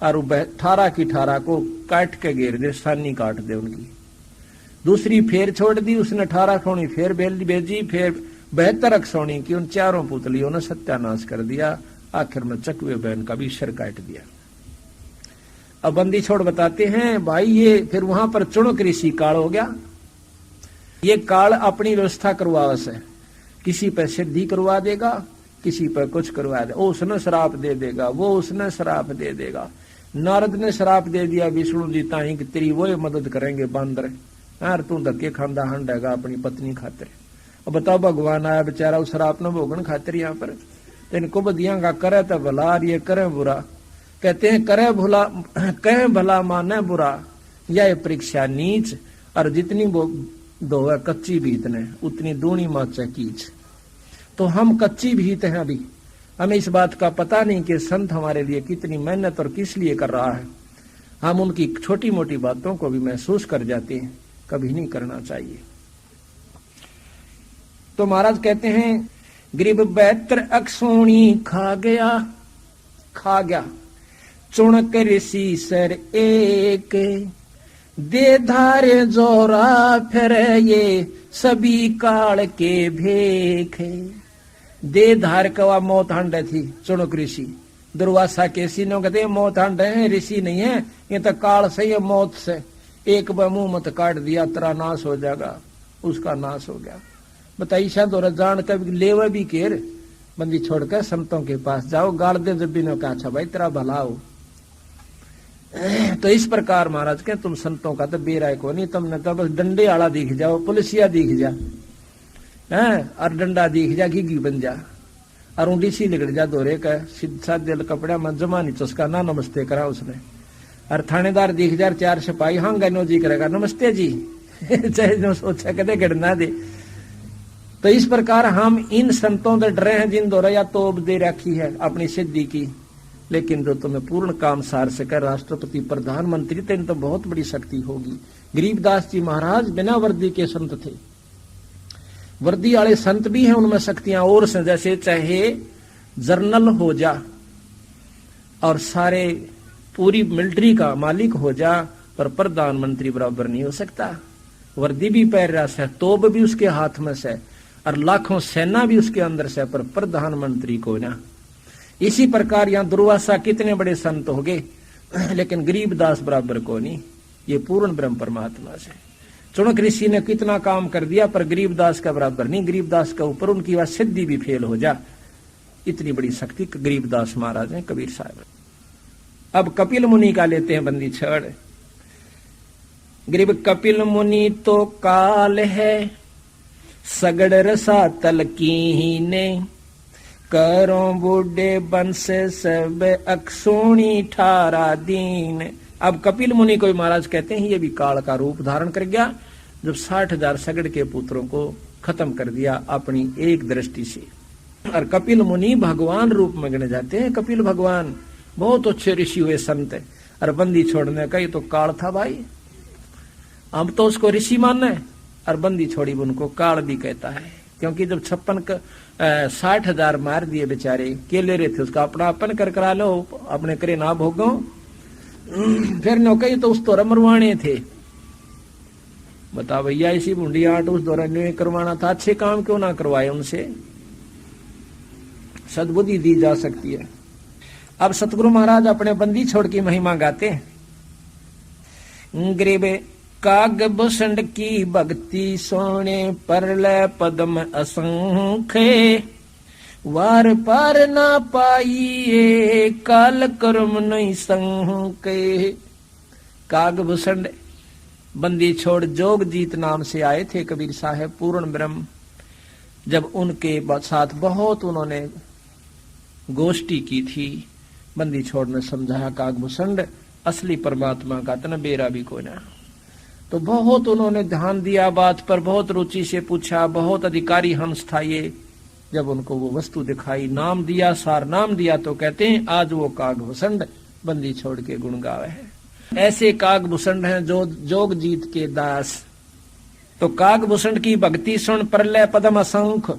और 18 की 18 को काट के घेर दे, सानी काट दे उनकी। दूसरी फेर छोड़ दी उसने, 18 अक्षोणी फेर भेजी, फिर 72 अक्षोणी की उन 4 पुतलियों ने सत्यानाश कर दिया। आखिर में चकवे बैन का भी सिर काट दिया। अब बंदी छोड़ बताते हैं भाई ये फिर वहां पर चुणक ऋषि काल हो गया। ये काल अपनी व्यवस्था करवावस है, किसी पर सिद्धि करवा देगा, किसी पर कुछ करवा दे, वो उसने श्राप दे देगा, वो उसने श्राप दे देगा। नारद ने श्राप दे दिया विष्णु जी ताई कि तेरी वो मदद करेंगे बांदर, यार तू धक्के खांदा हंडेगा अपनी पत्नी खातिर। अब बताओ भगवान आया बेचारा उस श्राप न भोगन खातिर यहाँ पर, इनको बदिया का करे तो भला ये करे बुरा। कहते हैं करे भला कहे भला माने बुरा, यह परीक्षा नीच, और जितनी धोवे कच्ची भीत ने उतनी दूनी माचा कीच। तो हम कच्ची भीत हैं, अभी हमें इस बात का पता नहीं कि संत हमारे लिए कितनी मेहनत और किस लिए कर रहा है। हम उनकी छोटी मोटी बातों को भी महसूस कर जाते हैं, कभी नहीं करना चाहिए। तो महाराज कहते हैं गरीब बैत्र अक्सोणी खा गया चुणक ऋषि सर एक, दे धारे जोरा फिर ये सभी काल के भेख। दे धार कवा मौत हंड थी चुणक ऋषि, दुर्वासा के सीनों कहते मौत हंड है, ऋषि नहीं है, ये तो काल से ही मौत से। एक बार मुंह मत काट दिया तेरा नाश हो जाएगा, उसका नाश हो गया। बताइए शायद और जान कर लेवे भी केर, बंदी छोड़कर संतों के पास जाओ, गाड़ दे जब भी कहा अच्छा भाई तेरा भला हो। तो इस प्रकार महाराज के तुम संतों का तो बेराय को नहीं, तुमने तो बस डंडे आला दिख जाओ, पुलिसिया दिख जा और डंडा दिख जा, घी बन जा, और ऊँडी लिगड़ जा दोरे का सीधा दिल कपड़ा में जमा नहीं चुसका ना नमस्ते करा उसने। और थानेदार दिख जा, चार सिपाही हाँ गनो जी करेगा नमस्ते जी चाहे जो सोचा कदे गिड़ना दे। तो इस प्रकार हम इन संतों से डरे हैं जिन द्वारा या तोब दे रखी है अपनी सिद्धि की, लेकिन जो तुम्हें पूर्ण काम सार सके राष्ट्रपति प्रधानमंत्री तो इन तो बहुत बड़ी शक्ति होगी। गरीबदास जी महाराज बिना वर्दी के संत थे, वर्दी वाले संत भी हैं, उनमें शक्तियां और से, जैसे चाहे जर्नल हो जा और सारे पूरी मिलिट्री का मालिक हो जा, पर प्रधानमंत्री बराबर नहीं हो सकता। वर्दी भी पैर रहा से, तोब भी उसके हाथ में से, और लाखों सेना भी उसके अंदर से, पर प्रधानमंत्री को ना। इसी प्रकार यहाँ दुर्वासा कितने बड़े संत हो गए, लेकिन गरीबदास बराबर को नहीं, ये पूर्ण ब्रह्म परमात्मा से। चुणक ऋषि ने कितना काम कर दिया, पर गरीबदास का बराबर नहीं। गरीबदास का ऊपर उनकी वह सिद्धि भी फेल हो जा, इतनी बड़ी शक्ति गरीबदास महाराज हैं, कबीर साहब। अब कपिल मुनि का लेते हैं बंदी छड़। गरीब कपिल मुनि तो काल है, सगड़ रसा तल की ही ने, करो बूढ़े बंस सब अक्सोणी ठारा दीन। अब कपिल मुनि को महाराज कहते हैं ये भी काल का रूप धारण कर गया, जब 60,000 सगड़ के पुत्रों को खत्म कर दिया अपनी एक दृष्टि से। और कपिल मुनि भगवान रूप में गणे जाते हैं। कपिल भगवान बहुत अच्छे ऋषि हुए संत है, और बंदी छोड़ने का ये तो काल था भाई। हम तो उसको ऋषि माने, और बंदी छोड़ी उनको काल भी कहता है, क्योंकि जब 60,000 मार दिए बेचारे, केले रहे थे, उसका अपना अपन कर करा लो, अपने करे ना भोगो। फिर नौकरी तो उस दौरा मरवाने थे। बता भैया इसी बूंदी आट उस दौरान करवाना था, अच्छे काम क्यों ना करवाए उनसे, सद्बुद्धि दी जा सकती है। अब सतगुरु महाराज अपने बंदी छोड़ की महिमा गाते हैं। गरीब काग भूषण की भक्ति सोने, परलय पद्म असंख्य, वार पार ना पाइए काल कर्म नहीं संके। काग भूषण बंदी छोड़ जोग जीत नाम से आए थे कबीर साहब पूर्ण ब्रह्म। जब उनके साथ बहुत उन्होंने गोष्ठी की थी, बंदी छोड़ ने समझाया कागभूषण असली परमात्मा का तना बेरा भी कोई ना। तो बहुत उन्होंने ध्यान दिया बात पर, बहुत रुचि से पूछा, बहुत अधिकारी हंस था ये। जब उनको वो वस्तु दिखाई, नाम दिया, सार नाम दिया, तो कहते हैं आज वो कागभूषण बंदी छोड़ के गुण गावे है। ऐसे कागभूषण हैं जो जोग जीत के दास। तो कागभूषण की भक्ति सुन, परलय पदम असंख्य,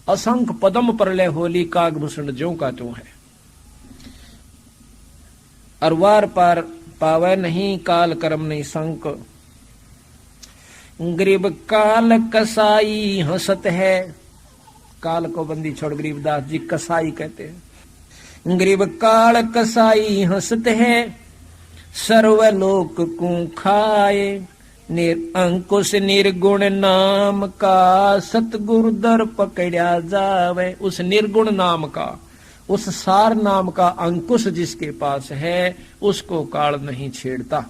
असंख्य पदम परलय होली, कागभूषण ज्यों का त्यों है। और वार पार पावे नहीं काल कर्म नहीं संक। गरीब काल कसाई हंसत है, काल को बंदी छोड़ गरीबदास जी कसाई कहते हैं। गरीब काल कसाई हंसत है, सर्वलोक को खाए। अंकुश निर्गुण नाम का सतगुरु दर पकड़ा जावे। उस निर्गुण नाम का, उस सार नाम का अंकुश जिसके पास है उसको काल नहीं छेड़ता।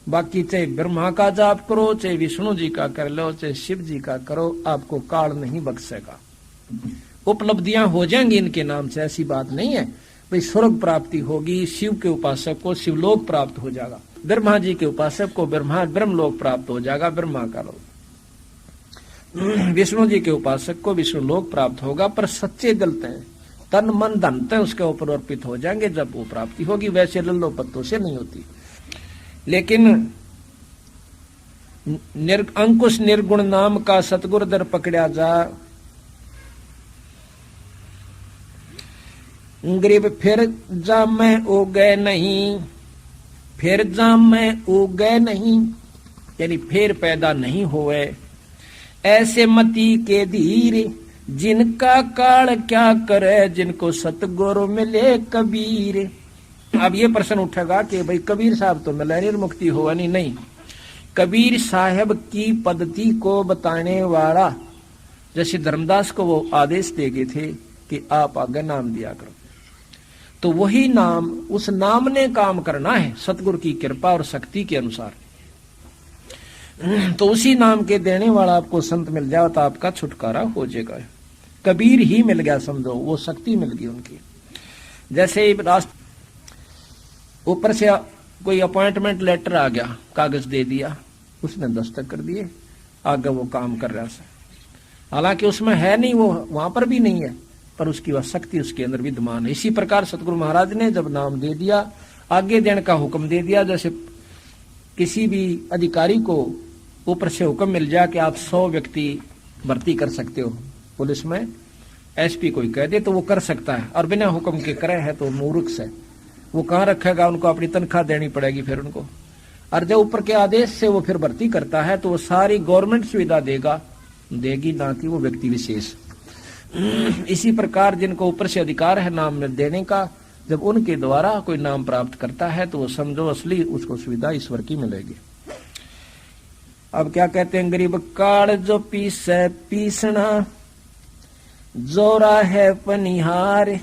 बाकी चाहे ब्रह्मा का जाप करो, चाहे विष्णु जी का कर लो, चाहे शिव जी का करो, आपको काल नहीं बख्शेगा। उपलब्धियां हो जाएंगी इनके नाम से, ऐसी बात नहीं है। भाई स्वर्ग प्राप्ति होगी, शिव के उपासक को शिवलोक प्राप्त हो जाएगा, ब्रह्मा जी के उपासक को ब्रह्मलोक प्राप्त हो जाएगा, ब्रह्मा का लोक। विष्णु जी के उपासक को विष्णु लोक प्राप्त होगा। पर सच्चे दिल हैं, तन मन धन तय उसके ऊपर अर्पित हो जाएंगे जब वो प्राप्ति होगी। वैसे लल्लो पत्तों से नहीं होती। लेकिन अंकुश निर्गुण नाम का सतगुरु दर पकड़ा जा। गरीब फिर जामे उगे नहीं, फिर जामे उगे नहीं, यानी फिर पैदा नहीं हुए। ऐसे मती के धीरे जिनका काल क्या करे, जिनको सतगुरु मिले कबीर। अब ये प्रश्न उठेगा कि भाई कबीर साहब तो मिले निर्मुक्ति हुआ नहीं। कबीर साहब की पद्धति को बताने वाला, जैसे धर्मदास को वो आदेश दे गए थे कि आप आगे नाम दिया करो, तो वही नाम, उस नाम ने काम करना है सतगुरु की कृपा और शक्ति के अनुसार। तो उसी नाम के देने वाला आपको संत मिल जाए तो आपका छुटकारा हो जाएगा। कबीर ही मिल गया समझो, वो शक्ति मिल गई उनकी। जैसे ऊपर से कोई अपॉइंटमेंट लेटर आ गया, कागज दे दिया, उसने दस्तखत कर दिए, आगे वो काम कर रहा है। हालांकि उसमें है नहीं, वो वहां पर भी नहीं है, पर उसकी वह शक्ति उसके अंदर विद्यमान है। इसी प्रकार सतगुरु महाराज ने जब नाम दे दिया, आगे देने का हुक्म दे दिया। जैसे किसी भी अधिकारी को ऊपर से हुक्म मिल जाए कि आप 100 व्यक्ति भर्ती कर सकते हो पुलिस में, एसपी कोई कह दे तो वो कर सकता है, और बिना हुक्म के करे है तो मूर्ख से वो कहाँ रखेगा, उनको अपनी तनख्वाह देनी पड़ेगी फिर उनको। और जब ऊपर के आदेश से वो फिर भर्ती करता है तो वो सारी गवर्नमेंट सुविधा देगी, ना कि वो व्यक्ति विशेष। इसी प्रकार जिनको ऊपर से अधिकार है नाम देने का, जब उनके द्वारा कोई नाम प्राप्त करता है तो वो समझो असली उसको सुविधा ईश्वर की मिलेगी। अब क्या कहते हैं, गरीब काल जो पीसे पीसना, जोरा है पनिहार,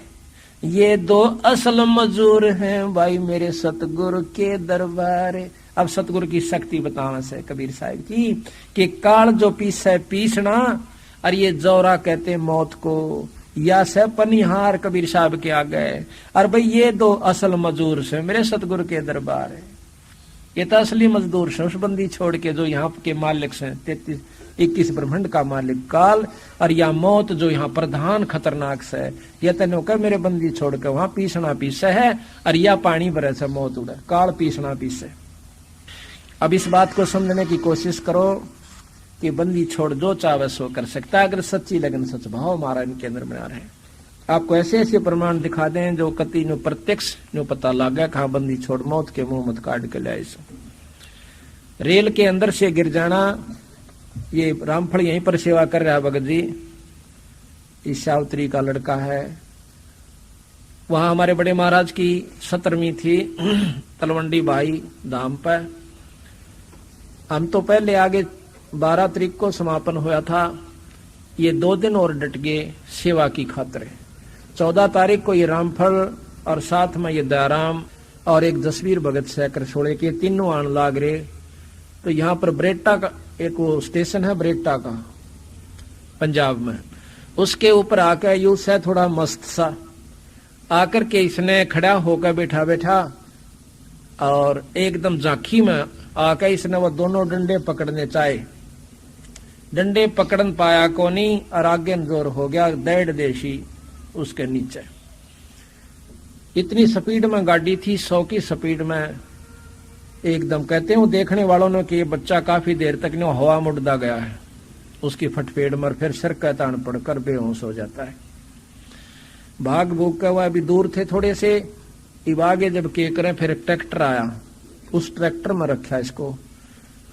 ये 2 असल मजूर हैं भाई मेरे सतगुरु के दरबार। अब सतगुरु की शक्ति बताने से कबीर साहब की कि काल जो पीसे पीसना, और ये जोरा कहते मौत को, या से पनिहार कबीर साहब के आ गए। और भाई ये 2 असल मजदूर से मेरे सतगुरु के दरबार है। ये तो असली मजदूर से, उस बंदी छोड़ के जो यहाँ के मालिक से 33-21 ब्रह्मांड का मालिक काल, और या मौत जो यहाँ प्रधान खतरनाक से। ये तेनो कह मेरे बंदी छोड़ के वहां पीसना पीसे है, और या पानी भरे से मौत उड़े, काल पीसना पीसे। अब इस बात को समझने की कोशिश करो कि बंदी छोड़ जो चाहे सो कर सकता है, अगर सच्ची लगन सच भाव हमारा इनके अंदर बना रहे। आपको ऐसे ऐसे प्रमाण दिखा दें जो कति नो प्रत्यक्ष नो पता लगा कहा बंदी छोड़ मौत के मुंह मत काट के लाए। रेल के अंदर से गिर जाना, ये रामफल यहीं पर सेवा कर रहा है भगत जी, इस सावित्री का लड़का है। वहां हमारे बड़े महाराज की 17वीं थी तलवंडी भाई धाम पर। हम तो पहले आगे 12 तारीख को समापन हुआ था, ये 2 दिन और डट गए सेवा की खातिर। 14 तारीख को ये रामफल और साथ में ये दयाराम और एक जसवीर भगत शेखर छोड़े के तीनों आन लाग रहे। तो यहाँ पर ब्रेटा का एक वो स्टेशन है ब्रेटा का पंजाब में, उसके ऊपर आकर यूस है थोड़ा मस्त सा आकर के इसने खड़ा होकर बैठा और एकदम झांकी में आकर इसने वो दोनों डंडे पकड़ने चाहे, डंडे पकड़न पाया कोनी और आगे जोर हो गया 1.5 देशी उसके नीचे। इतनी स्पीड में गाड़ी थी, 100 की स्पीड में एकदम कहते हैं देखने वालों ने कि ये बच्चा काफी देर तक नहीं हवा मुड़दा गया है, उसकी फटफेड़ मर फिर सर का तान पड़कर बेहोश हो जाता है। भाग भूग का हुआ, अभी दूर थे थोड़े से, इब आगे जब के करें फिर ट्रैक्टर आया, उस ट्रैक्टर में रखा इसको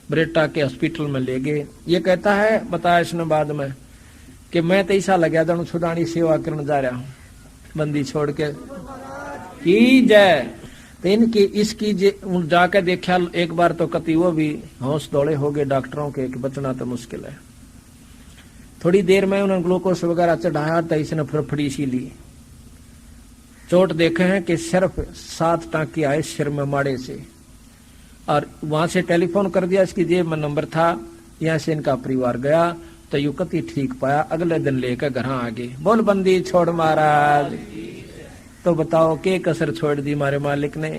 ब्रेटा के हॉस्पिटल में ले गए। ये कहता है बताया इसने बाद में कि मैं तो ऐसा लगा था छुड़ानी सेवा करने जा रहा हूं बंदी छोड़ के की जय। तो इनकी इसकी जाके देखा एक बार तो कति वो भी होश दौड़े हो गए डॉक्टरों के कि बचना तो मुश्किल है। थोड़ी देर में उन्होंने ग्लूकोज वगैरह चढ़ाया तो इसने फड़फड़ी सी ली। चोट देखे हैं कि सिर्फ 7 टांके आए सिर में माड़े से, और वहां से टेलीफोन कर दिया, इसकी जेब में नंबर था, यहाँ से इनका परिवार गया तो युवती ठीक पाया, अगले दिन लेकर घर आ गए। बोल बंदी छोड़ महाराज। तो बताओ के कसर छोड़ दी हमारे मालिक ने।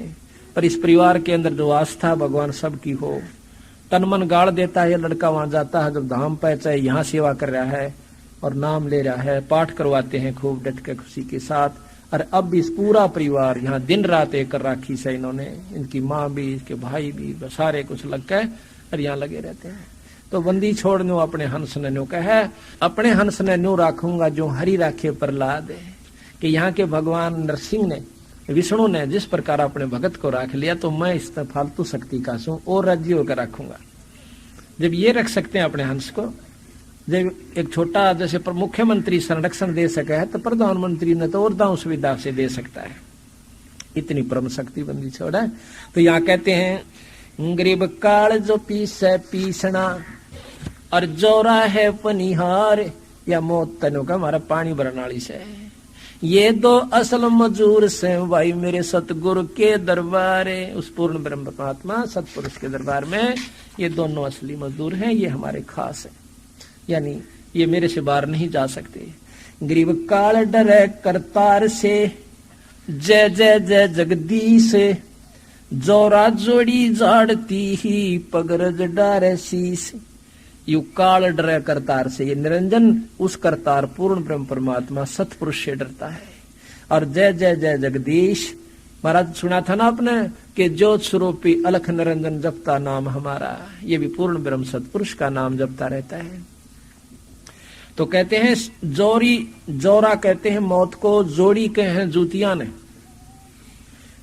पर इस परिवार के अंदर जो आस्था भगवान सबकी हो, तन मन गाड़ देता है। ये लड़का वहां जाता है जब धाम पे, चाहे यहाँ सेवा कर रहा है और नाम ले रहा है, पाठ करवाते हैं खूब डट के खुशी के साथ। और अब भी इस पूरा परिवार यहाँ दिन रात एक कर राखी से इन्होंने, इनकी माँ भी, इसके भाई भी, सारे कुछ लग के और यहाँ लगे रहते हैं। तो बंदी छोड़ नो अपने हंस ने न्यू कहे, अपने हंस ने न्यू राखूंगा जो हरि राखे प्रहलाद। कि यहाँ के भगवान नरसिंह ने, विष्णु ने जिस प्रकार अपने भगत को राख लिया, तो मैं इस फालतू शक्ति का सू और राज्य होकर रखूंगा। जब ये रख सकते हैं अपने हंस को, जब एक छोटा जैसे मुख्यमंत्री संरक्षण दे सका है, तो प्रधानमंत्री ने तो और दांव सुविधा से दे सकता है। इतनी परम शक्ति बंदी छोड़ा। तो यहाँ कहते हैं गरीब काल जो पीसे पीसना और जोरा है पनिहार, या मौत तनु का हमारा पानी बरनाली से। ये दो असल मजूर से भाई मेरे सतगुरु के दरबार, उस पूर्ण ब्रह्म परमात्मा सतपुरुष के दरबार में ये दोनों असली मजदूर हैं, ये हमारे खास है, यानी ये मेरे से बाहर नहीं जा सकते। गरीब काल डरे करतार से, जय जय जय जगदीश, जोरा जोड़ी जाड़ती ही पगरज डारे शीश। यू काल डरे करतार से, ये निरंजन उस करतार पूर्ण ब्रह्म परमात्मा सतपुरुष से डरता है। और जय जय जय जगदीश, महाराज सुना था ना आपने कि ज्योत स्वरूपी अलख निरंजन जपता नाम हमारा, ये भी पूर्ण ब्रह्म सतपुरुष का नाम जपता रहता है। तो कहते हैं जोरी, जोरा कहते हैं मौत को, जोड़ी कहे हैं जूतियां ने।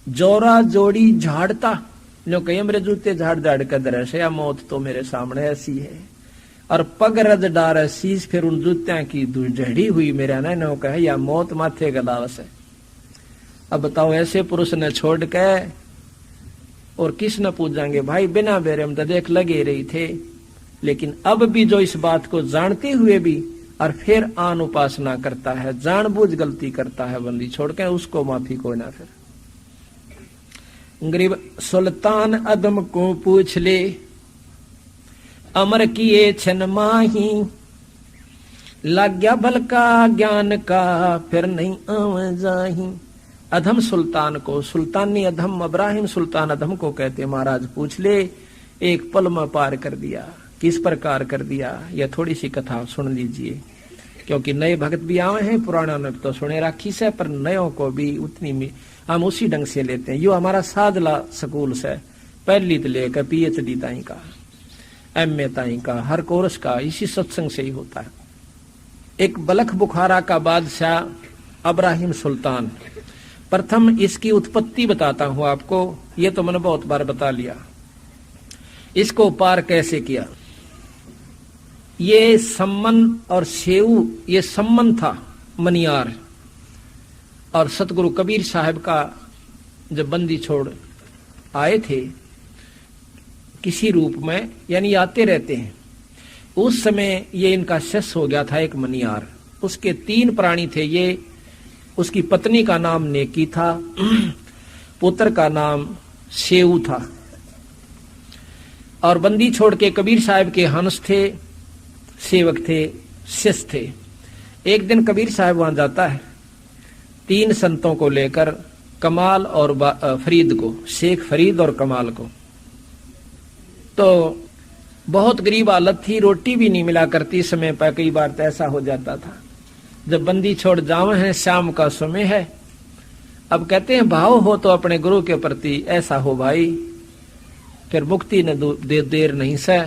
जोरा जोड़ी झाड़ता, जो कहे मेरे जूते झाड़ झाड़ कर दरस, या मौत तो मेरे सामने ऐसी है। और पग रज डार शीश, फिर उन जूत्या की झड़ी हुई मेरा न कहे, या मौत माथे गलावस है। अब बताओ ऐसे पुरुष ने छोड़ के और किस न पूछेंगे भाई, बिना बेरे में तो देख लगे रही थे। लेकिन अब भी जो इस बात को जानते हुए भी और फिर आन उपासना करता है, जानबूझ गलती करता है बंदी छोड़ के, उसको माफी कोई ना। फिर गरीब सुल्तान अदम को पूछ ले, अमर किए छन माही, लग गया भल का ज्ञान का फिर नहीं आव जाही। अधम सुल्तान को, सुल्तानी अधम इब्राहिम सुल्तान अधम को कहते महाराज पूछ ले, एक पल में पार कर दिया। किस प्रकार कर दिया, यह थोड़ी सी कथा सुन लीजिए, क्योंकि नए भक्त भी आए हैं, पुराना ने तो सुने राखी से, पर नयों को भी उतनी में हम उसी ढंग से लेते हैं। यो हमारा साधला स्कूल से पहली से लेकर PhD ताई का, MA ताई का, हर कोर्स का इसी सत्संग से ही होता है। एक बलख बुखारा का बादशाह इब्राहिम सुल्तान, प्रथम इसकी उत्पत्ति बताता हूं आपको, ये तो मैंने बहुत बार बता लिया। इसको पार कैसे किया, ये सम्मन और सेऊ, ये सम्मन था मनियार, और सतगुरु कबीर साहब का जब बंदी छोड़ आए थे किसी रूप में, यानी आते रहते हैं, उस समय ये इनका शिष्य हो गया था एक मनियार। उसके 3 प्राणी थे, ये उसकी पत्नी का नाम नेकी था, पुत्र का नाम सेऊ था, और बंदी छोड़ के कबीर साहब के हंस थे, सेवक थे, शिष्य थे। एक दिन कबीर साहब वहां जाता है 3 संतों को लेकर, कमाल और फरीद को, शेख फरीद और कमाल को। तो बहुत गरीब हालत थी, रोटी भी नहीं मिला करती समय पर, कई बार तो ऐसा हो जाता था। जब बंदी छोड़ जावे हैं, शाम का समय है, अब कहते हैं भाव हो तो अपने गुरु के प्रति ऐसा हो भाई, फिर मुक्ति ने देर नहीं से,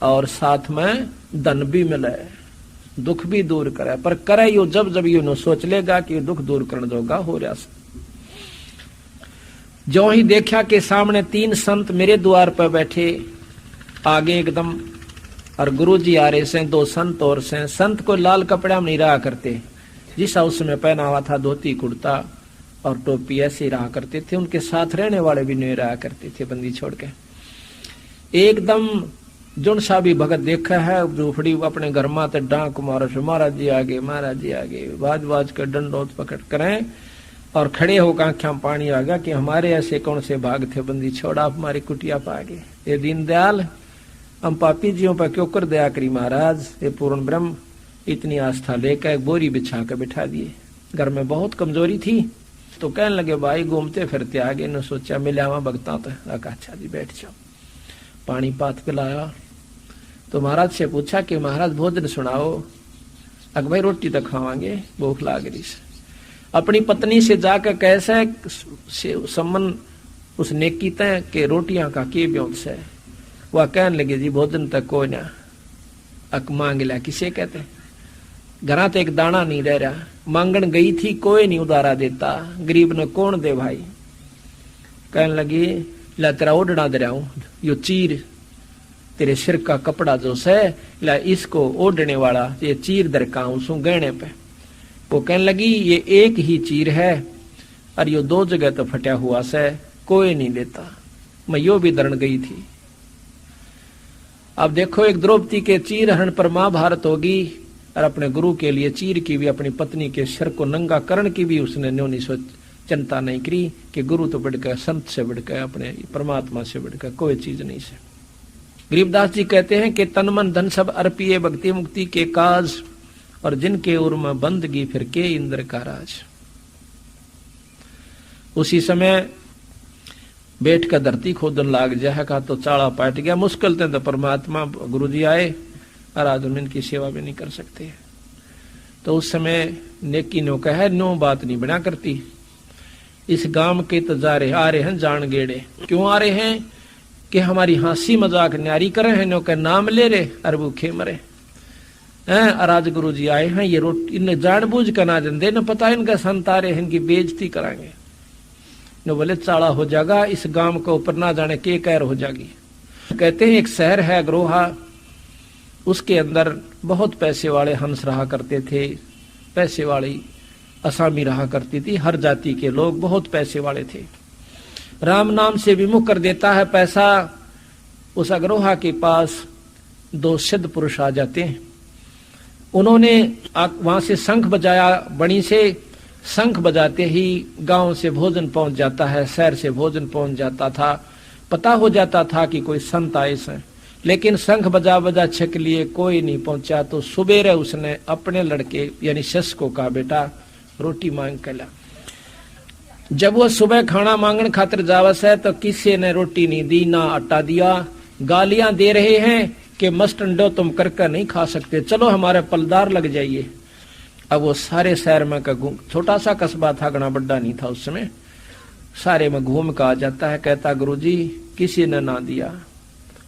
और साथ में धन भी मिले, दुख भी दूर करे। पर करे यो जब जब यू सोच लेगा कि दुख दूर करने जोगा हो रहा। जो ही देखा कि सामने 3 संत मेरे द्वार पर बैठे, आगे एकदम, और गुरुजी आ रहे से, 2 संत और से। संत को लाल कपड़ा में नहीं रहा करते, जिस उसमें पहना हुआ था धोती कुर्ता, और टोपी ऐसे ही रहा करते थे। उनके साथ रहने वाले भी नहीं रहा करते थे बंदी छोड़ के। एकदम जुन सा भी भगत देखा है झूपड़ी अपने घर माते डांक मारो से महाराज जी आगे, महाराज जी आगे, बाज बाज कर डंडोत पकड़ करें और खड़े होकर आंखों पानी आ गया कि हमारे ऐसे कौन से भाग थे बंदी छोड़ा आप हमारी कुटिया पा गए। ये दीनदयाल हम पापी जियों पर क्यों कर दया करी महाराज। ये पूर्ण ब्रह्म इतनी आस्था लेकर एक बोरी बिछा कर बिठा दिए। घर में बहुत कमजोरी थी तो कहने लगे भाई घूमते फिरते आगे न सोचा मिले वहां भगता तो अच्छा जी बैठ जाओ। पानी पात पिलाया तो महाराज से पूछा कि महाराज भोजन सुनाओ। अक भाई रोटी तो खावांगे भूख लाग रही से। अपनी पत्नी से जाकर कैसे सम्मन उस नेकी तय के रोटियां का के ब्योत से वह कहने लगे जी भोजन तक को ना। अक मांग लिया किसे कहते घरा तो एक दाना नहीं रह रहा। मांगन गई थी कोई नहीं उदारा देता, गरीब ने कौन दे भाई। कहने लगी ला तेरा ओढ़ना दे रहा हूं, यो चीर तेरे सिर का कपड़ा जो से ला इसको ओढ़ने वाला ये चीर दरकाऊं सू गहने पे। वो कहने लगी ये एक ही चीर है और यो दो जगह तो फटा हुआ से कोई नहीं देता। मैं यो भी दरण गई थी। अब देखो एक द्रौपदी के चीर हरण पर महाभारत होगी और अपने गुरु के लिए चीर की भी अपनी पत्नी के सिर को नंगा करण की भी उसने न्योनी सोच चिंता नहीं करी कि गुरु तो बढ़कर संत से बढ़कर अपने परमात्मा से बढ़कर कोई चीज नहीं से। गरीबदास जी कहते हैं कि तन मन धन सब अर्पिए भक्ति मुक्ति के काज और जिनके उर्म बंदगी फिर के इंद्र का राज। उसी समय बैठ कर धरती खोदन लाग जाए का तो चाड़ा पाट गया। मुश्किल थे तो परमात्मा गुरु जी आए और आज हम इनकी सेवा भी नहीं कर सकते। तो उस समय नेकी नो कहे नो बात नहीं बना करती। इस गांव के तो जा रहे आ रहे हैं जान गेड़े। क्यों आ रहे हैं कि हमारी हंसी मजाक न्यारी करे हैं नो का नाम ले रहे और भूखे मरे हैं। और आज गुरु जी आए हैं ये रोटी इन्हें जानबूझ कर ना दे न पता इनका संत आ रहे हैं इनकी बेइज्जती कराएंगे। नो बोले चाड़ा हो जाएगा इस गांव को ऊपर ना जाने के कहर हो जाएगी। कहते हैं एक शहर है अग्रोहा, उसके अंदर बहुत पैसे वाले हंस रहा करते थे। पैसे वाली असामी रहा करती थी। हर जाति के लोग बहुत पैसे वाले थे। राम नाम से विमुख कर देता है पैसा। उस अग्रोहा के पास दो सिद्ध पुरुष आ जाते हैं। उन्होंने वहां से शंख बजाया। बणी से शंख बजाते ही गांव से भोजन पहुंच जाता है, शहर से भोजन पहुंच जाता था। पता हो जाता था कि कोई संत आए हैं। लेकिन शंख बजा बजा छक लिए कोई नहीं पहुंचा। तो सुबेरे उसने अपने लड़के यानी शश को कहा बेटा रोटी मांग कर ला। जब वो सुबह खाना मांगने खातिर जावस है तो किसी ने रोटी नहीं दी ना आटा दिया। गालियां दे रहे हैं कि मस्टंडो तुम करके नहीं खा सकते, चलो हमारे पलदार लग जाइए। अब वो सारे शहर में का छोटा सा कस्बा था, घना बड़ा नहीं था उस समय। सारे में घूम का आ जाता है, कहता गुरुजी किसी ने ना दिया,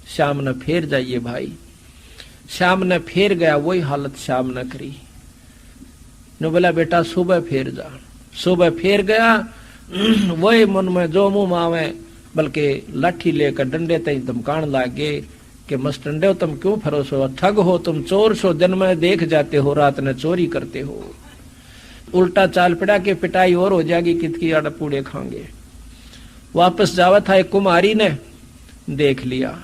शाम न फेर जाइए भाई। शाम न फेर गया, वही हालत शाम न करी। नो बोला बेटा सुबह फेर जा। सुबह फेर गया, वही मन में जो मुंह मावे बल्कि लाठी लेकर डंडे तई धमकान लागे कि मस्टंडे तुम क्यों फरोसो, ठग हो तुम, चोर सो, दिन में देख जाते हो, रात में चोरी करते हो। उल्टा चाल पड़ा के पिटाई और हो जाएगी, कितकी आड़ पूड़े खाएंगे। वापस जावा था एक कुमारी ने देख लिया।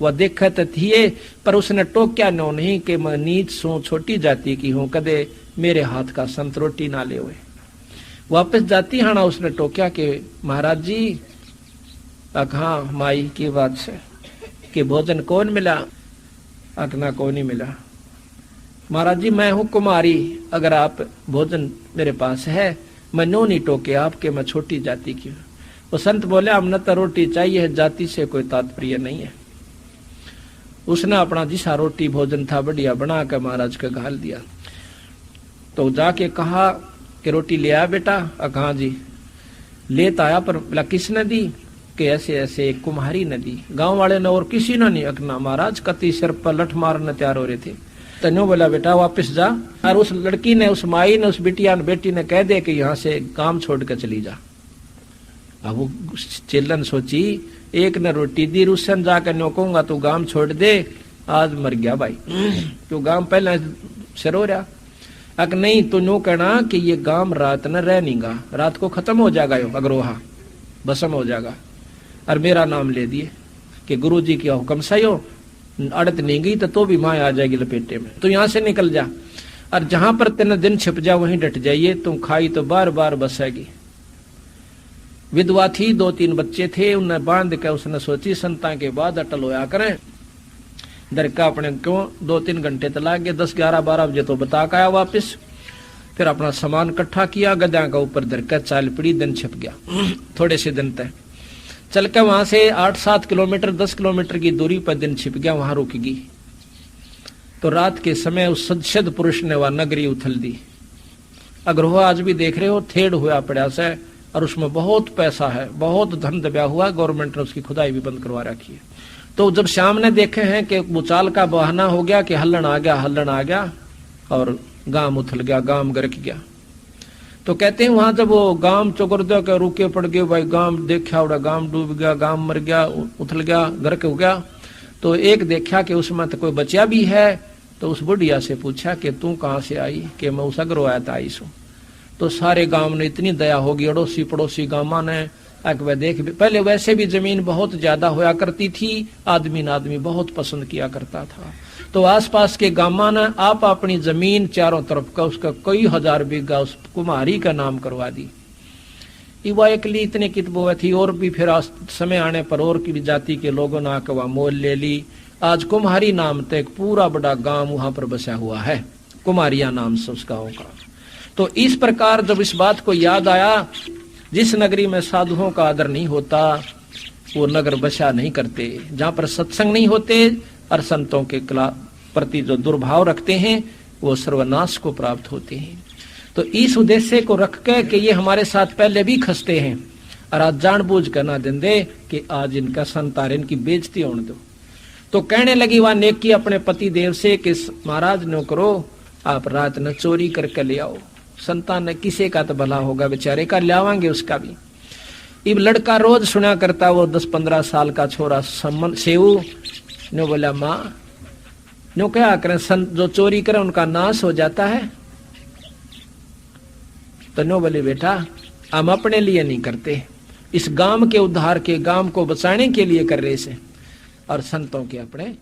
वह देखत थी पर उसने टोक्या नो नहीं कि मैं नीच सो, छोटी जाति की हूं, कदे मेरे हाथ का संत रोटी ना ले हुए। वापस जाती हाना उसने टोक्या कि महाराज जी हाँ माई की बात से कि भोजन कौन मिला? अकना को नहीं मिला। महाराज जी मैं हूं कुमारी, अगर आप भोजन मेरे पास है मैं नो नहीं टोके आपके, मैं छोटी जाति की हूं। वो संत बोले हमने तो रोटी चाहिए, जाति से कोई तात्पर्य नहीं है। उसने अपना जिसा रोटी भोजन था बढ़िया बना कर महाराज का घाल दिया। तो जाके कहा कि रोटी ले आया बेटा? कहा जी लेता आया, पर बोला किसने दी? कि ऐसे ऐसे एक कुम्हारी ने दी। गांव वाले ने और किसी ने नहीं। अकना महाराज कति सिर पर लठ मारने तैयार हो रहे थे। तन्यो बोला बेटा वापस जा, और उस लड़की ने, उस माई ने, उस बिटिया ने, बेटी ने कह दे कि यहाँ से काम छोड़ कर चली जा। अब वो चिल्लन सोची, एक ने रोटी दी, रुसन जाकर न्यो कहूंगा तू गांव छोड़ दे, आज मर गया भाई। तो गांव पहले सिर हो रहा। अगर नहीं तो नो कहना कि ये गांव रात न रह नीगा, रात को खत्म हो जाएगा यो अग्रोहा, भस्म हो जाएगा। और मेरा नाम ले दिए कि गुरु जी की हुक्म से हो, अड़त नहीं गई तो भी माँ आ जाएगी लपेटे में, तो यहाँ से निकल जा। और जहां पर तेना दिन छिप जा वहीं डट जाइए, तुम खाई तो बार बार बसेगी। विधवा थी, 2-3 बच्चे थे, उन्हें बांध के उसने सोची संता के बाद अटल होया करें। दरका अपने क्यों 2-3 घंटे तला गए, 10-11-12 बजे तो बता के आया वापिस। फिर अपना सामान इकट्ठा किया, गद्या का ऊपर दरका चाल पड़ी, दिन छिप गया। थोड़े से दिन तक चल के वहां से 8-7 किलोमीटर 10 किलोमीटर की दूरी पर दिन छिप गया, वहां रुक गई। तो रात के समय उस सदशद पुरुष ने वह नगरी उथल दी। अगर वो आज भी देख रहे हो, थेड़ हुआ पड़ा से, और उसमें बहुत पैसा है, बहुत धन दबा हुआ, गवर्नमेंट ने उसकी खुदाई भी बंद करवा रखी है। तो जब श्याम ने देखे हैं कि भूचाल का बहाना हो गया कि हल्लन आ गया और गांव उथल गया, गांव गरक गया, तो कहते हैं वहां जब वो गांव चौगरदे के रुके पड़ गए, भाई गांव देखा उड़ा, गांव डूब गया, गांव मर गया, उथल गया, गरक हो गया। तो एक देखा कि उसमें तो कोई बचा भी है, तो उस बुढ़िया से पूछा कि तू कहाँ से आई, कि मैं उस अग्रो आया था आई सू। तो सारे गांव ने इतनी दया होगी, अड़ोसी पड़ोसी गांव ने वह देख भी, पहले वैसे भी जमीन बहुत ज्यादा होया करती थी, आदमी बहुत पसंद किया करता था। तो आसपास के गांव ने आप अपनी जमीन चारों तरफ का उसका कई हजार बीघा उस कुमारी का नाम करवा दी। युवा एक लिए इतने कितबो थी, और भी फिर समय आने पर और की भी जाति के लोगों ने आकर वह मोल ले ली। आज कुम्हारी नाम तक एक पूरा बड़ा गांव वहां पर बसा हुआ है, कुमारिया नाम से उस गांव का। तो इस प्रकार जब इस बात को याद आया, जिस नगरी में साधुओं का आदर नहीं होता वो नगर बसा नहीं करते, जहां पर सत्संग नहीं होते और संतों के प्रति जो दुर्भाव रखते हैं वो सर्वनाश को प्राप्त होते हैं। तो इस उद्देश्य को रख के कि ये हमारे साथ पहले भी खसते हैं, और आज जानबूझ कर ना दिन दे कि आज इनका संतार इनकी बेइज्जती होने दो। तो कहने लगी वह नेकी अपने पति देव से कि महाराज नो करो, आप रात न चोरी करके ले आओ। संतान ने किसे का तो भला होगा, बेचारे का लावांगे उसका भी। इब लड़का रोज सुना करता, वो 10-15 साल का छोरा सेऊ ने बोला, माँ नो क्या करें, जो चोरी करे उनका नाश हो जाता है। तो नो बोले, बेटा हम अपने लिए नहीं करते, इस गांव के उद्धार के, गांव को बचाने के लिए कर रहे से, और संतों के अपने